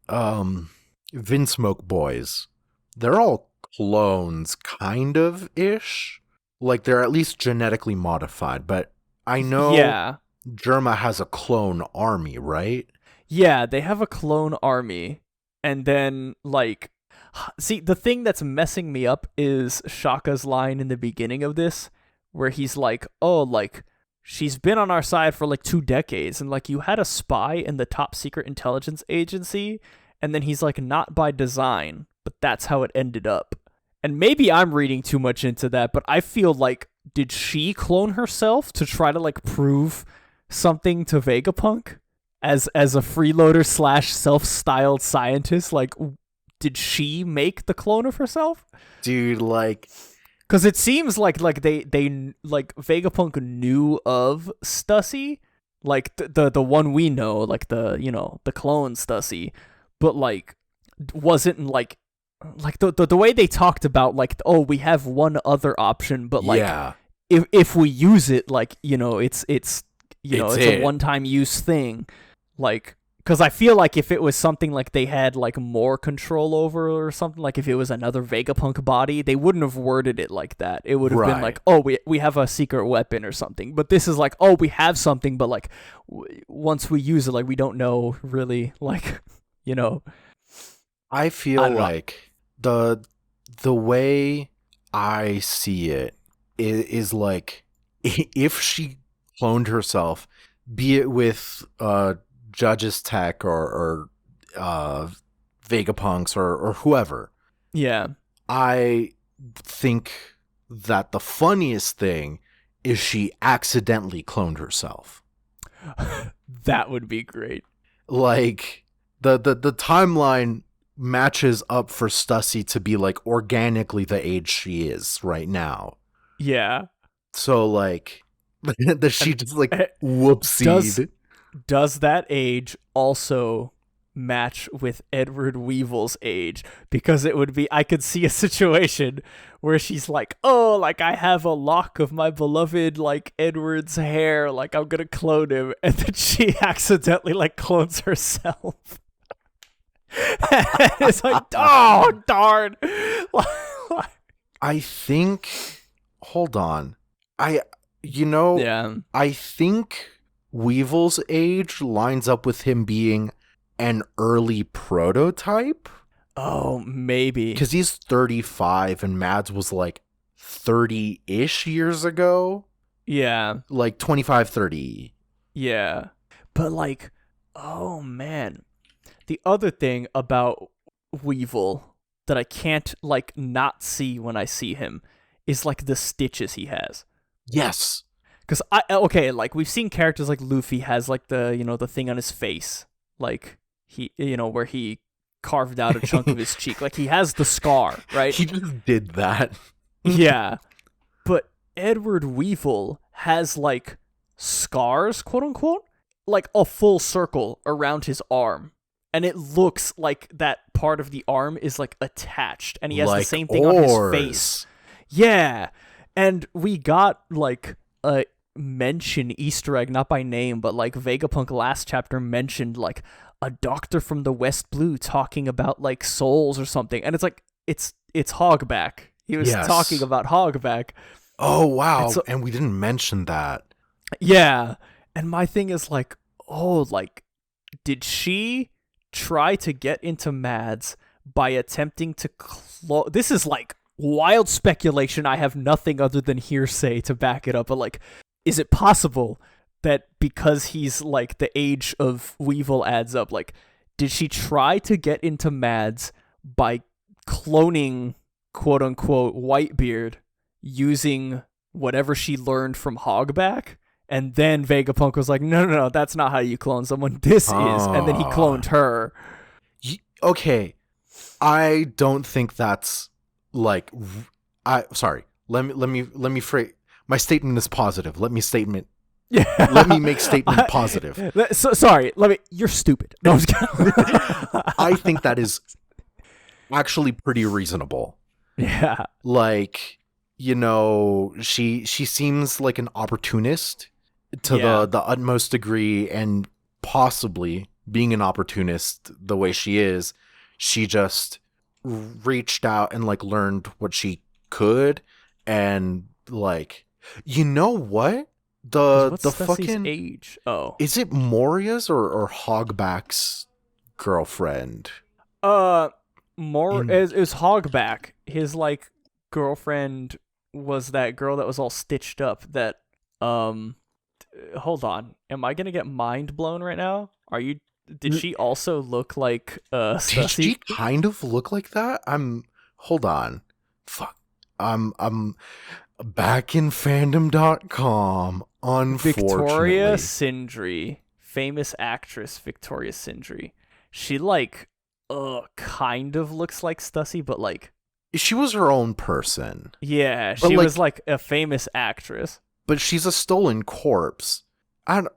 Vinsmoke boys, they're all clones, kind of ish. Like, they're at least genetically modified. But I know Germa has a clone army, right? Yeah, they have a clone army. And then, like, see, the thing that's messing me up is Shaka's line in the beginning of this, where he's like, oh, like, she's been on our side for like 2 decades, and like you had a spy in the top secret intelligence agency, and then he's like, not by design, but that's how it ended up. and maybe I'm reading too much into that, but I feel like, did she clone herself to try to like prove something to Vegapunk as a freeloader / self-styled scientist? Like, did she make the clone of herself? Dude, like, because it seems like they like Vegapunk knew of Stussy, like the one we know, like the clone Stussy, but like wasn't like the way they talked about like, oh, we have one other option, but like if we use it, like it's a one-time use thing, like. Because I feel like if it was something like they had like more control over or something, like if it was another Vegapunk body, they wouldn't have worded it like that. It would have been like, oh, we have a secret weapon or something. But this is like, oh, we have something, but like once we use it, like we don't know really, like, I feel like the way I see it is like, if she cloned herself, be it with Judge's tech or Vegapunks or whoever. Yeah. I think that the funniest thing is she accidentally cloned herself. That would be great. Like the timeline matches up for Stussy to be like organically the age she is right now. Yeah. So like that she just like whoopsied. Does that age also match with Edward Weevil's age? Because it would be, I could see a situation where she's like, oh, like I have a lock of my beloved like Edward's hair, like I'm gonna clone him, and then she accidentally like clones herself. It's like, oh darn. I think, hold on, I think Weevil's age lines up with him being an early prototype. Oh, maybe. Because he's 35 and Mads was like 30-ish years ago. Yeah. Like 25, 30. Yeah. But like, oh man. The other thing about Weevil that I can't like not see when I see him is like the stitches he has. Yes. Because like we've seen characters like Luffy has like the the thing on his face, like he where he carved out a chunk of his cheek, like he has the scar, right? He just did that. Yeah, but Edward Weevil has like scars, quote unquote, like a full circle around his arm, and it looks like that part of the arm is like attached, and he has like the same thing on his face. Yeah, and we got like a mention Easter egg, not by name, but like Vegapunk last chapter mentioned like a doctor from the West Blue talking about like souls or something, and it's like it's Hogback. He was talking about Hogback. Oh wow, and we didn't mention that. Yeah, and my thing is like, oh, like did she try to get into Mads by attempting to this is like wild speculation. I have nothing other than hearsay to back it up, but like, is it possible that because he's like the age of Weevil adds up, like did she try to get into Mads by cloning quote unquote Whitebeard using whatever she learned from Hogback? And then Vegapunk was like, no, that's not how you clone someone. This is, and then he cloned her. Okay, I don't think that's like. Sorry. Let me phrase. My statement is positive. Let me make statement positive. Sorry. You're stupid. No, I'm just kidding. I think that is actually pretty reasonable. Yeah. Like, she seems like an opportunist to the utmost degree, and possibly being an opportunist the way she is, she just reached out and like learned what she could, and like, what? What's the Stussy's fucking age? Oh, is it Moria's or Hogback's girlfriend? It was Hogback. His like girlfriend was that girl that was all stitched up. That hold on, am I gonna get mind blown right now? Did she also look like Stussy? Did she kind of look like that? Hold on. fuck. I'm back in fandom.com, unfortunately. Victoria Sindri, famous actress Victoria Sindri. She like kind of looks like Stussy, but like she was her own person. Yeah, she was like a famous actress. But she's a stolen corpse.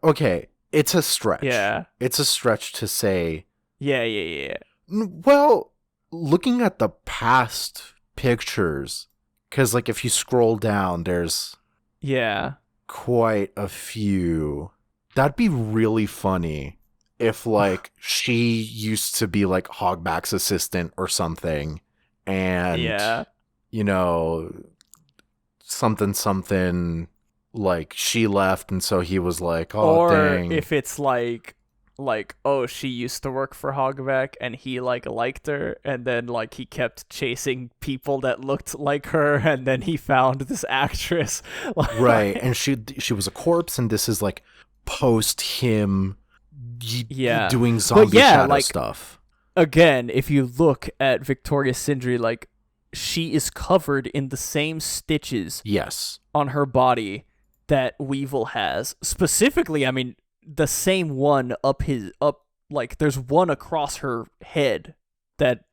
Okay, it's a stretch. Yeah. It's a stretch to say. Yeah. Well, looking at the past pictures, because like if you scroll down, there's quite a few. That'd be really funny if like she used to be like Hogback's assistant or something, and you know, something like she left, and so he was like, oh, or dang. If it's like oh, she used to work for Hogback and he like liked her, and then like he kept chasing people that looked like her, and then he found this actress. Right, and she was a corpse, and this is like post him doing zombie shadow stuff. Again, if you look at Victoria Sindri, like she is covered in the same stitches on her body that Weevil has. Specifically, I mean, the same one up like there's one across her head that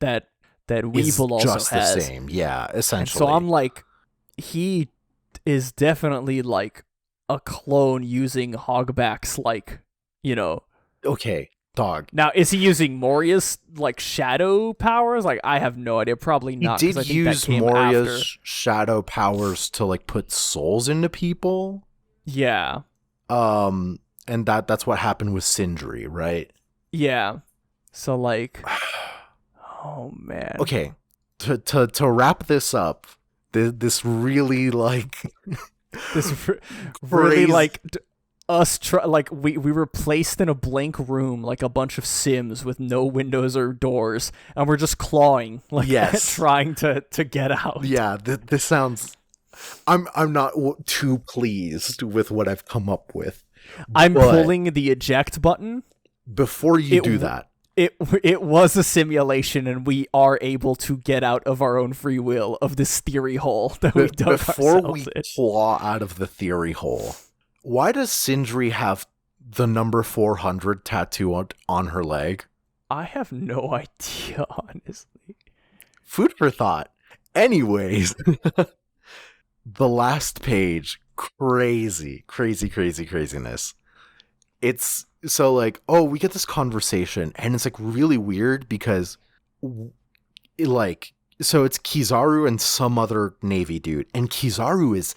Weevil also just has. The same, yeah, essentially. And so I'm like, he is definitely like a clone using Hogback's like, Okay, dog. Now, is he using Moria's like shadow powers? Like, I have no idea. Probably not. He did use Moria's shadow powers to like put souls into people. Yeah. And that's what happened with Sindri, right? Yeah. So like, oh man. Okay, to wrap this up, this really like really like we were placed in a blank room like a bunch of Sims with no windows or doors, and we're just clawing like trying to get out. Yeah, this sounds. I'm not too pleased with what I've come up with. I'm pulling the eject button. Before you do that, it was a simulation, and we are able to get out of our own free will of this theory hole that we dug before we claw out of the theory hole. Why does Sindri have the number 400 tattoo on her leg? I have no idea, honestly. Food for thought. Anyways, the last page, craziness. It's so like, oh, we get this conversation, and it's like really weird because so it's Kizaru and some other Navy dude, and Kizaru is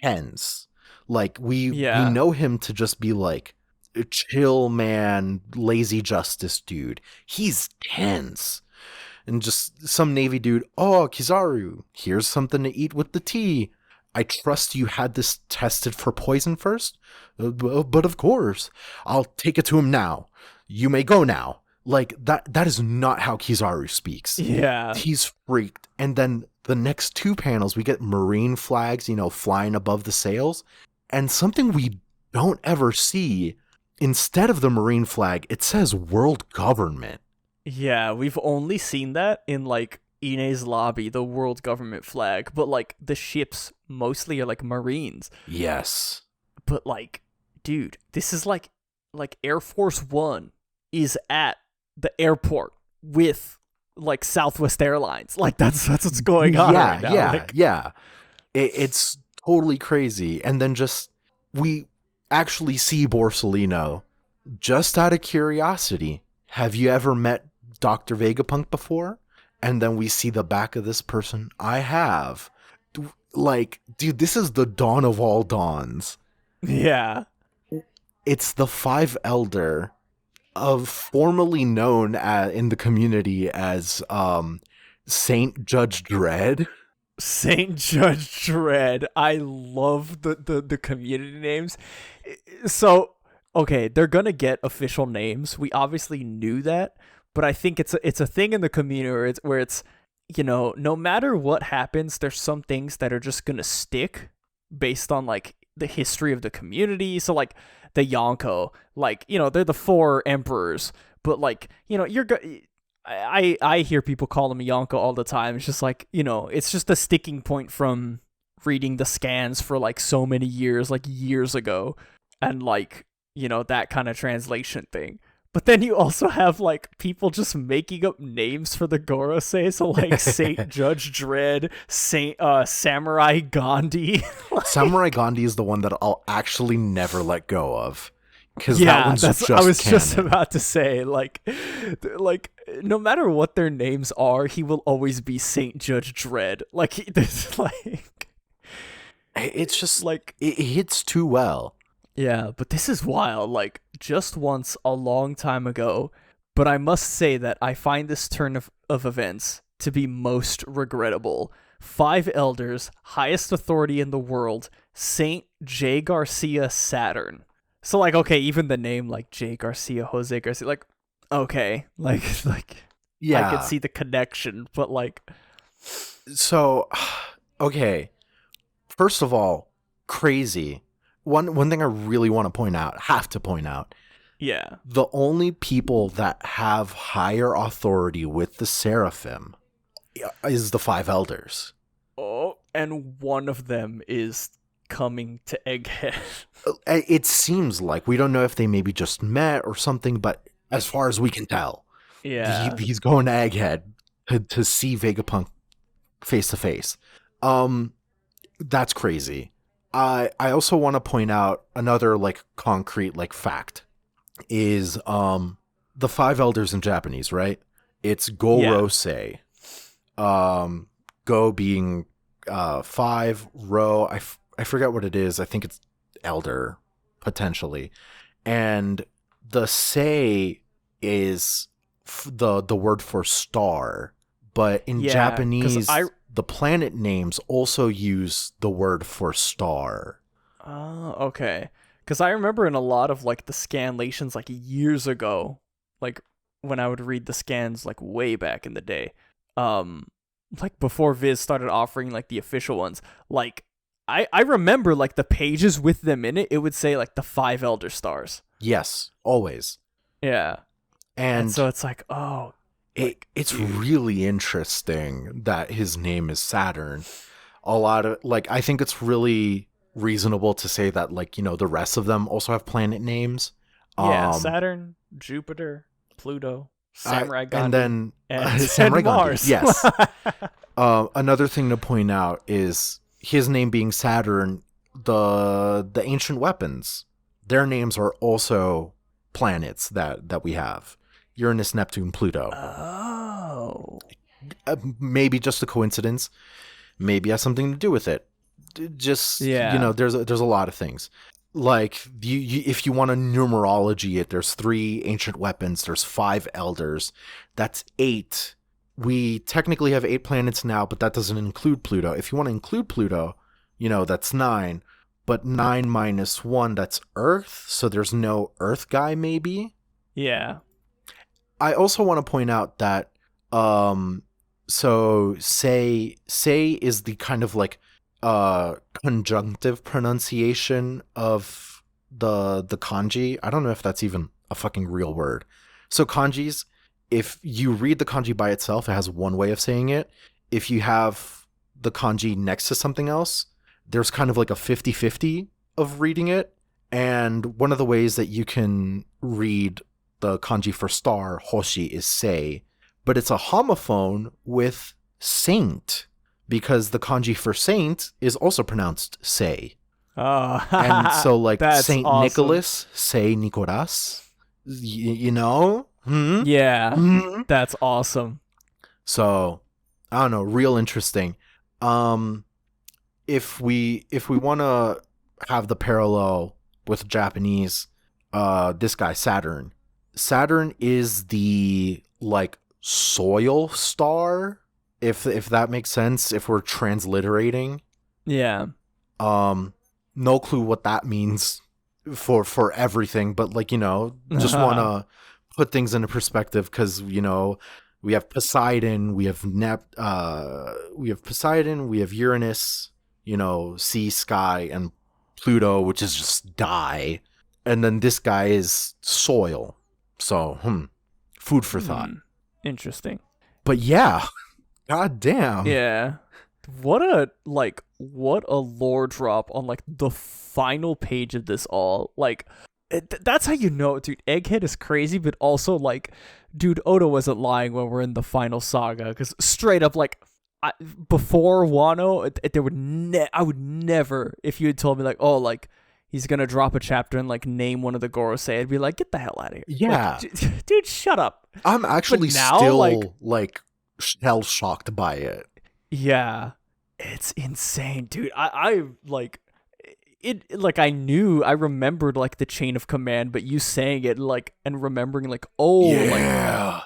tense. Like we know him to just be like a chill man, lazy justice dude. He's tense. And just some Navy dude, oh, Kizaru, here's something to eat with the tea. I trust you had this tested for poison first? But of course, I'll take it to him now. You may go now. Like, that is not how Kizaru speaks. Yeah. He's freaked. And then the next two panels, we get marine flags, flying above the sails. And something we don't ever see, instead of the marine flag, it says world government. Yeah, we've only seen that in, like, Ine's lobby, the world government flag. But, like, the ships mostly are, like, marines. Yes. But, like, dude, this is, like Air Force One is at the airport with, like, Southwest Airlines. Like, that's what's going on right now. Yeah. It's totally crazy. And then we actually see Borsellino just out of curiosity. Have you ever met Dr. Vegapunk before? And then we see the back of this person. I have. Like, dude, this is the dawn of all dawns. Yeah. It's the Five Elder, formerly known in the community as St. Judge Dredd. St. Judge Dredd. I love the community names. So, okay, they're gonna get official names. We obviously knew that, but I think it's a thing in the community where it's no matter what happens, there's some things that are just gonna stick based on like the history of the community. So like the Yonko, like they're the four emperors, but like I hear people call him Yonka all the time. It's just like, it's just a sticking point from reading the scans for like so many years, like years ago, and like, that kind of translation thing. But then you also have like people just making up names for the Gorosei, so like Saint Judge Dredd, Saint Samurai Gandhi. Samurai Gandhi is the one that I'll actually never let go of. Because that one's just I was canon. just about to say, like, no matter what their names are, he will always be Saint Judge Dredd. Like, it's just like it hits too well. Yeah, but this is wild. Like, just once a long time ago, but I must say that I find this turn of events to be most regrettable. 5 elders, highest authority in the world, St JayGarcia Saturn. So like, okay, even the name like JayGarcia, Jose Garcia, like, okay, like yeah, I can see the connection, but like, so okay. First of all, crazy. One thing I really want to have to point out. Yeah. The only people that have higher authority with the Seraphim is the 5 elders. Oh, and one of them is coming to Egghead. It seems like, we don't know if they maybe just met or something, but as far as we can tell, yeah, he's going to Egghead to see Vegapunk face to face. That's crazy. I also want to point out another like concrete like fact is the 5 elders in Japanese, right? It's Gorosei. Go being 5, Ro, I forget what it is. I think it's elder potentially. And the Sei is the word for star, but in Japanese the planet names also use the word for star. Oh, okay. Because I remember in a lot of like the scanlations like years ago, like when I would read the scans like way back in the day, like before Viz started offering like the official ones, like I remember like the pages with them in it would say like the 5 elder stars. Yes, always. Yeah. And so it's like, oh, it's really interesting that his name is Saturn. A lot of like, I think it's really reasonable to say that like, the rest of them also have planet names. Yeah, Saturn, Jupiter, Pluto, Samurai Gandhi, and Samurai Mars. Gandhi. Yes. Another thing to point out is his name being Saturn. The ancient weapons, their names are also planets that we have. Uranus, Neptune, Pluto. Oh. Maybe just a coincidence. Maybe has something to do with it. Just, there's a lot of things. Like, if you want to numerology it, there's 3 ancient weapons, there's 5 elders. That's 8. We technically have 8 planets now, but that doesn't include Pluto. If you want to include Pluto, that's 9. But 9 minus 1, that's Earth. So there's no Earth guy, maybe? Yeah. I also want to point out that so say is the kind of like conjunctive pronunciation of the kanji. I don't know if that's even a fucking real word. So kanjis, if you read the kanji by itself, it has one way of saying it. If you have the kanji next to something else, there's kind of like a 50-50 of reading it. And one of the ways that you can read the kanji for star, hoshi, is sei, but it's a homophone with saint, because the kanji for saint is also pronounced sei. Oh, and so like Saint awesome. Nicholas, say Nicolas, you know? Hmm? Yeah, that's awesome. So, I don't know, real interesting. If we want to have the parallel with Japanese, this guy Saturn is the like soil star, if that makes sense, if we're transliterating. Yeah. No clue what that means for everything, but like, just want to put things into perspective, because we have Poseidon, we have Poseidon, we have Uranus, sea, sky, and Pluto, which is just die, and then this guy is soil. So food for thought. Interesting. But yeah, god damn. Yeah. What a lore drop on like the final page of this all. Like that's how you know, dude. Egghead is crazy, but also like, dude, Oda wasn't lying when we're in the final saga, because straight up, like, before Wano, I would never, if you had told me like, oh, like he's gonna drop a chapter and like name one of the Gorosei, I'd be like, get the hell out of here. Yeah, like, dude, shut up. I'm actually now, still like hell shocked by it. Yeah, it's insane, dude. I like. It like I remembered like the chain of command, but you saying it like and remembering like, oh, yeah, like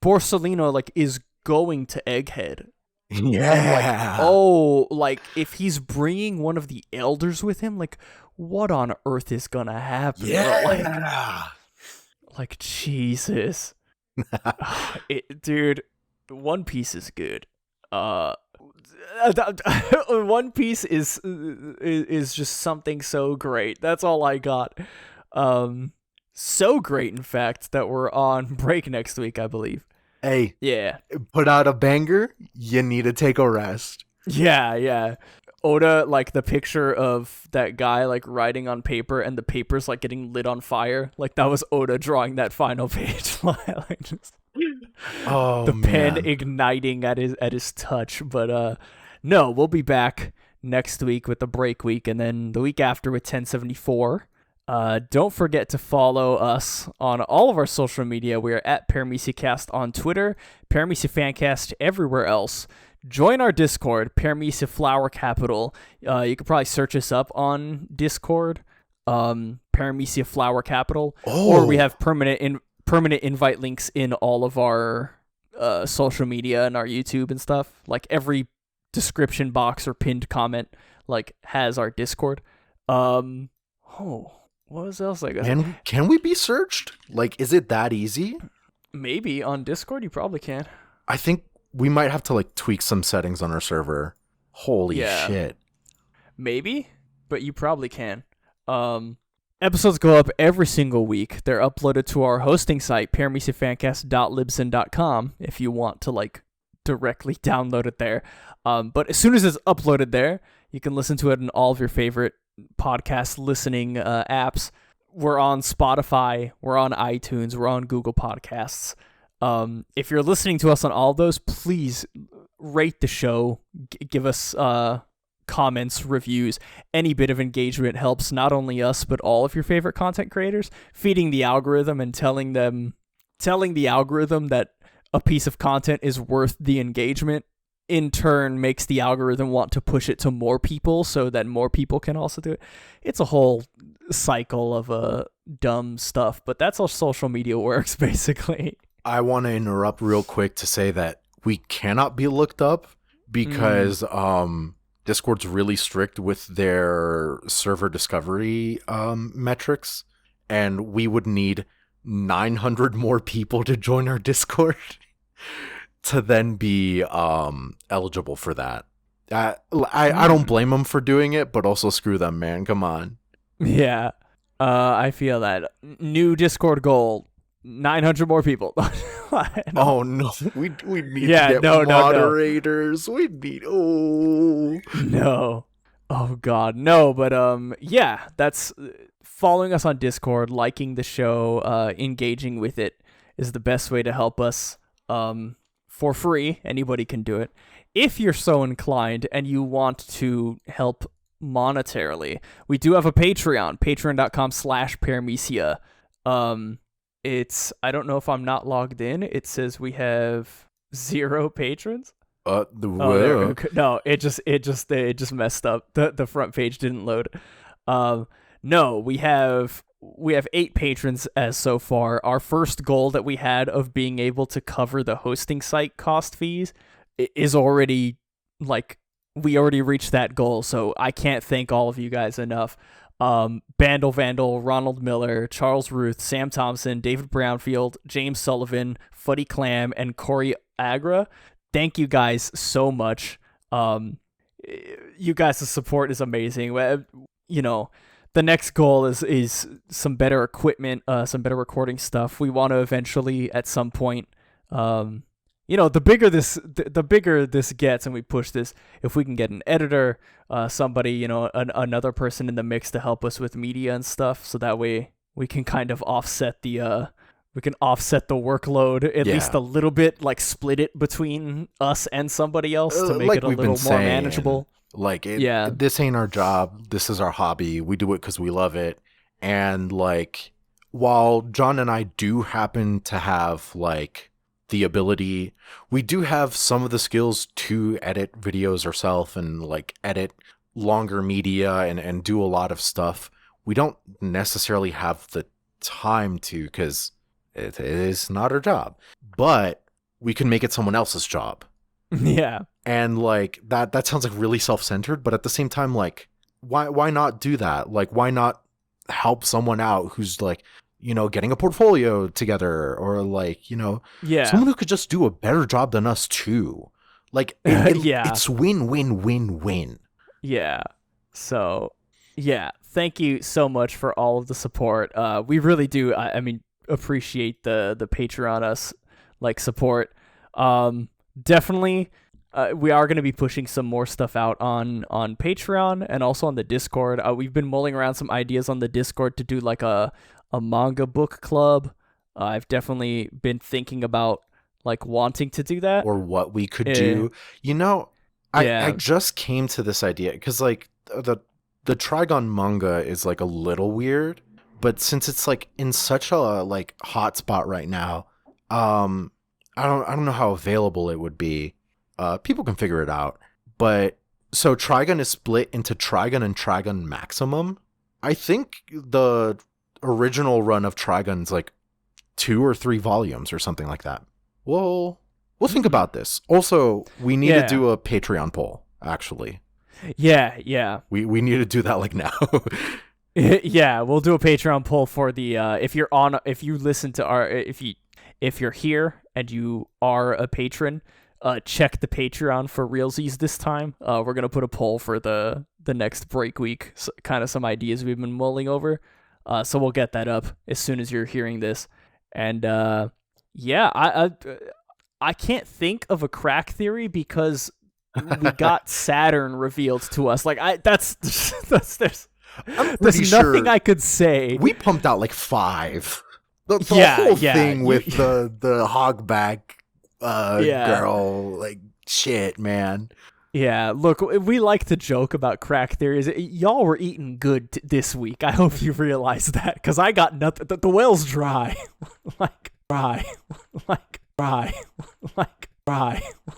Borsalino like is going to Egghead. Yeah. And, like, oh, like if he's bringing one of the elders with him, like what on earth is gonna happen? Yeah. Like Jesus. Dude, One Piece is good. One Piece is just something so great. That's all I got. So great, in fact, that we're on break next week, I believe. Hey, yeah, put out a banger, you need to take a rest. Yeah. Oda, like the picture of that guy like writing on paper and the paper's like getting lit on fire. Like that was Oda drawing that final page. Like just, the pen igniting at his touch. But no, we'll be back next week with the break week, and then the week after with 1074. Don't forget to follow us on all of our social media. We are at Paramecia Cast on Twitter, Paramecia Fancast everywhere else. Join our Discord, Paramecia Flower Capital. You could probably search us up on Discord, Paramecia Flower Capital, or we have permanent invite links in all of our social media and our YouTube and stuff. Like every description box or pinned comment like has our Discord. What else I got? Can we be searched? Like, is it that easy? Maybe on Discord you probably can. I think we might have to like tweak some settings on our server. Holy shit. Maybe, but you probably can. Episodes go up every single week. They're uploaded to our hosting site, parameciafancast.libsyn.com, if you want to like directly download it there. But as soon as it's uploaded there, you can listen to it in all of your favorite podcast listening apps. We're on Spotify, we're on iTunes, we're on Google Podcasts. If you're listening to us on all of those, please rate the show, give us comments, reviews. Any bit of engagement helps not only us but all of your favorite content creators, feeding the algorithm and telling the algorithm that a piece of content is worth the engagement, in turn makes the algorithm want to push it to more people so that more people can also do it. It's a whole cycle of dumb stuff, but that's how social media works, basically. I want to interrupt real quick to say that we cannot be looked up because Discord's really strict with their server discovery metrics, and we would need 900 more people to join our Discord to then be eligible for that. I don't blame them for doing it, but also screw them, man. Come on. Yeah, I feel that. New Discord goal: 900 more people. Oh no, we need to get moderators. No. We need no. Oh god, no. But yeah, that's following us on Discord, liking the show, engaging with it is the best way to help us. For free, anybody can do it. If you're so inclined and you want to help monetarily, we do have a Patreon, patreon.com/Paramecia. It's, I don't know if I'm not logged in. It says we have 0 patrons. No, it just messed up. The front page didn't load. No, we have 8 patrons as so far. Our first goal that we had of being able to cover the hosting site cost fees is already, like, we already reached that goal, so I can't thank all of you guys enough. Bandle Vandal, Ronald Miller, Charles Ruth, Sam Thompson, David Brownfield, James Sullivan, Fuddy Clam, and Corey Agra. Thank you guys so much. You guys' support is amazing. You know, the next goal is some better equipment, some better recording stuff. We want to eventually, at some point, The bigger this gets, and we push this, if we can get an editor, somebody, another person in the mix to help us with media and stuff, so that way we can kind of offset the workload at least a little bit, like split it between us and somebody else to make it a little more manageable. Like, this ain't our job. This is our hobby. We do it because we love it. And like, while John and I do happen to have like the ability, we do have some of the skills to edit videos ourselves and like edit longer media and do a lot of stuff. We don't necessarily have the time to, because it is not our job, but we can make it someone else's job. Yeah. And like that sounds like really self-centered, but at the same time, like, why not do that? Like, why not help someone out who's like, getting a portfolio together, or like, someone who could just do a better job than us too. Like, it's win. Yeah. So, thank you so much for all of the support. We really do. I mean, appreciate the Patreon us like support. Definitely. We are going to be pushing some more stuff out on Patreon and also on the Discord. We've been mulling around some ideas on the Discord to do like a manga book club. I've definitely been thinking about like wanting to do that. Or what we could do. I just came to this idea because like the Trigon manga is like a little weird, but since it's like in such a like hot spot right now, I don't know how available it would be. People can figure it out. But so Trigon is split into Trigon and Trigon Maximum. I think the original run of Trigon's like 2 or 3 volumes or something like that. We'll think about this. Also, we need to do a Patreon poll, actually. Yeah. We need to do that like now. Yeah, we'll do a Patreon poll for the if you're here and you are a patron, check the Patreon for realsies this time. We're going to put a poll for the next break week, so kind of some ideas we've been mulling over. So we'll get that up as soon as you're hearing this. And I can't think of a crack theory because we got Saturn revealed to us. Like there's nothing I could say. We pumped out like 5. The whole thing with the hogback girl, like, shit, man. Yeah, look, we like to joke about crack theories. Y'all were eating good this week. I hope you realize that, because I got nothing. The well's dry. Like, dry.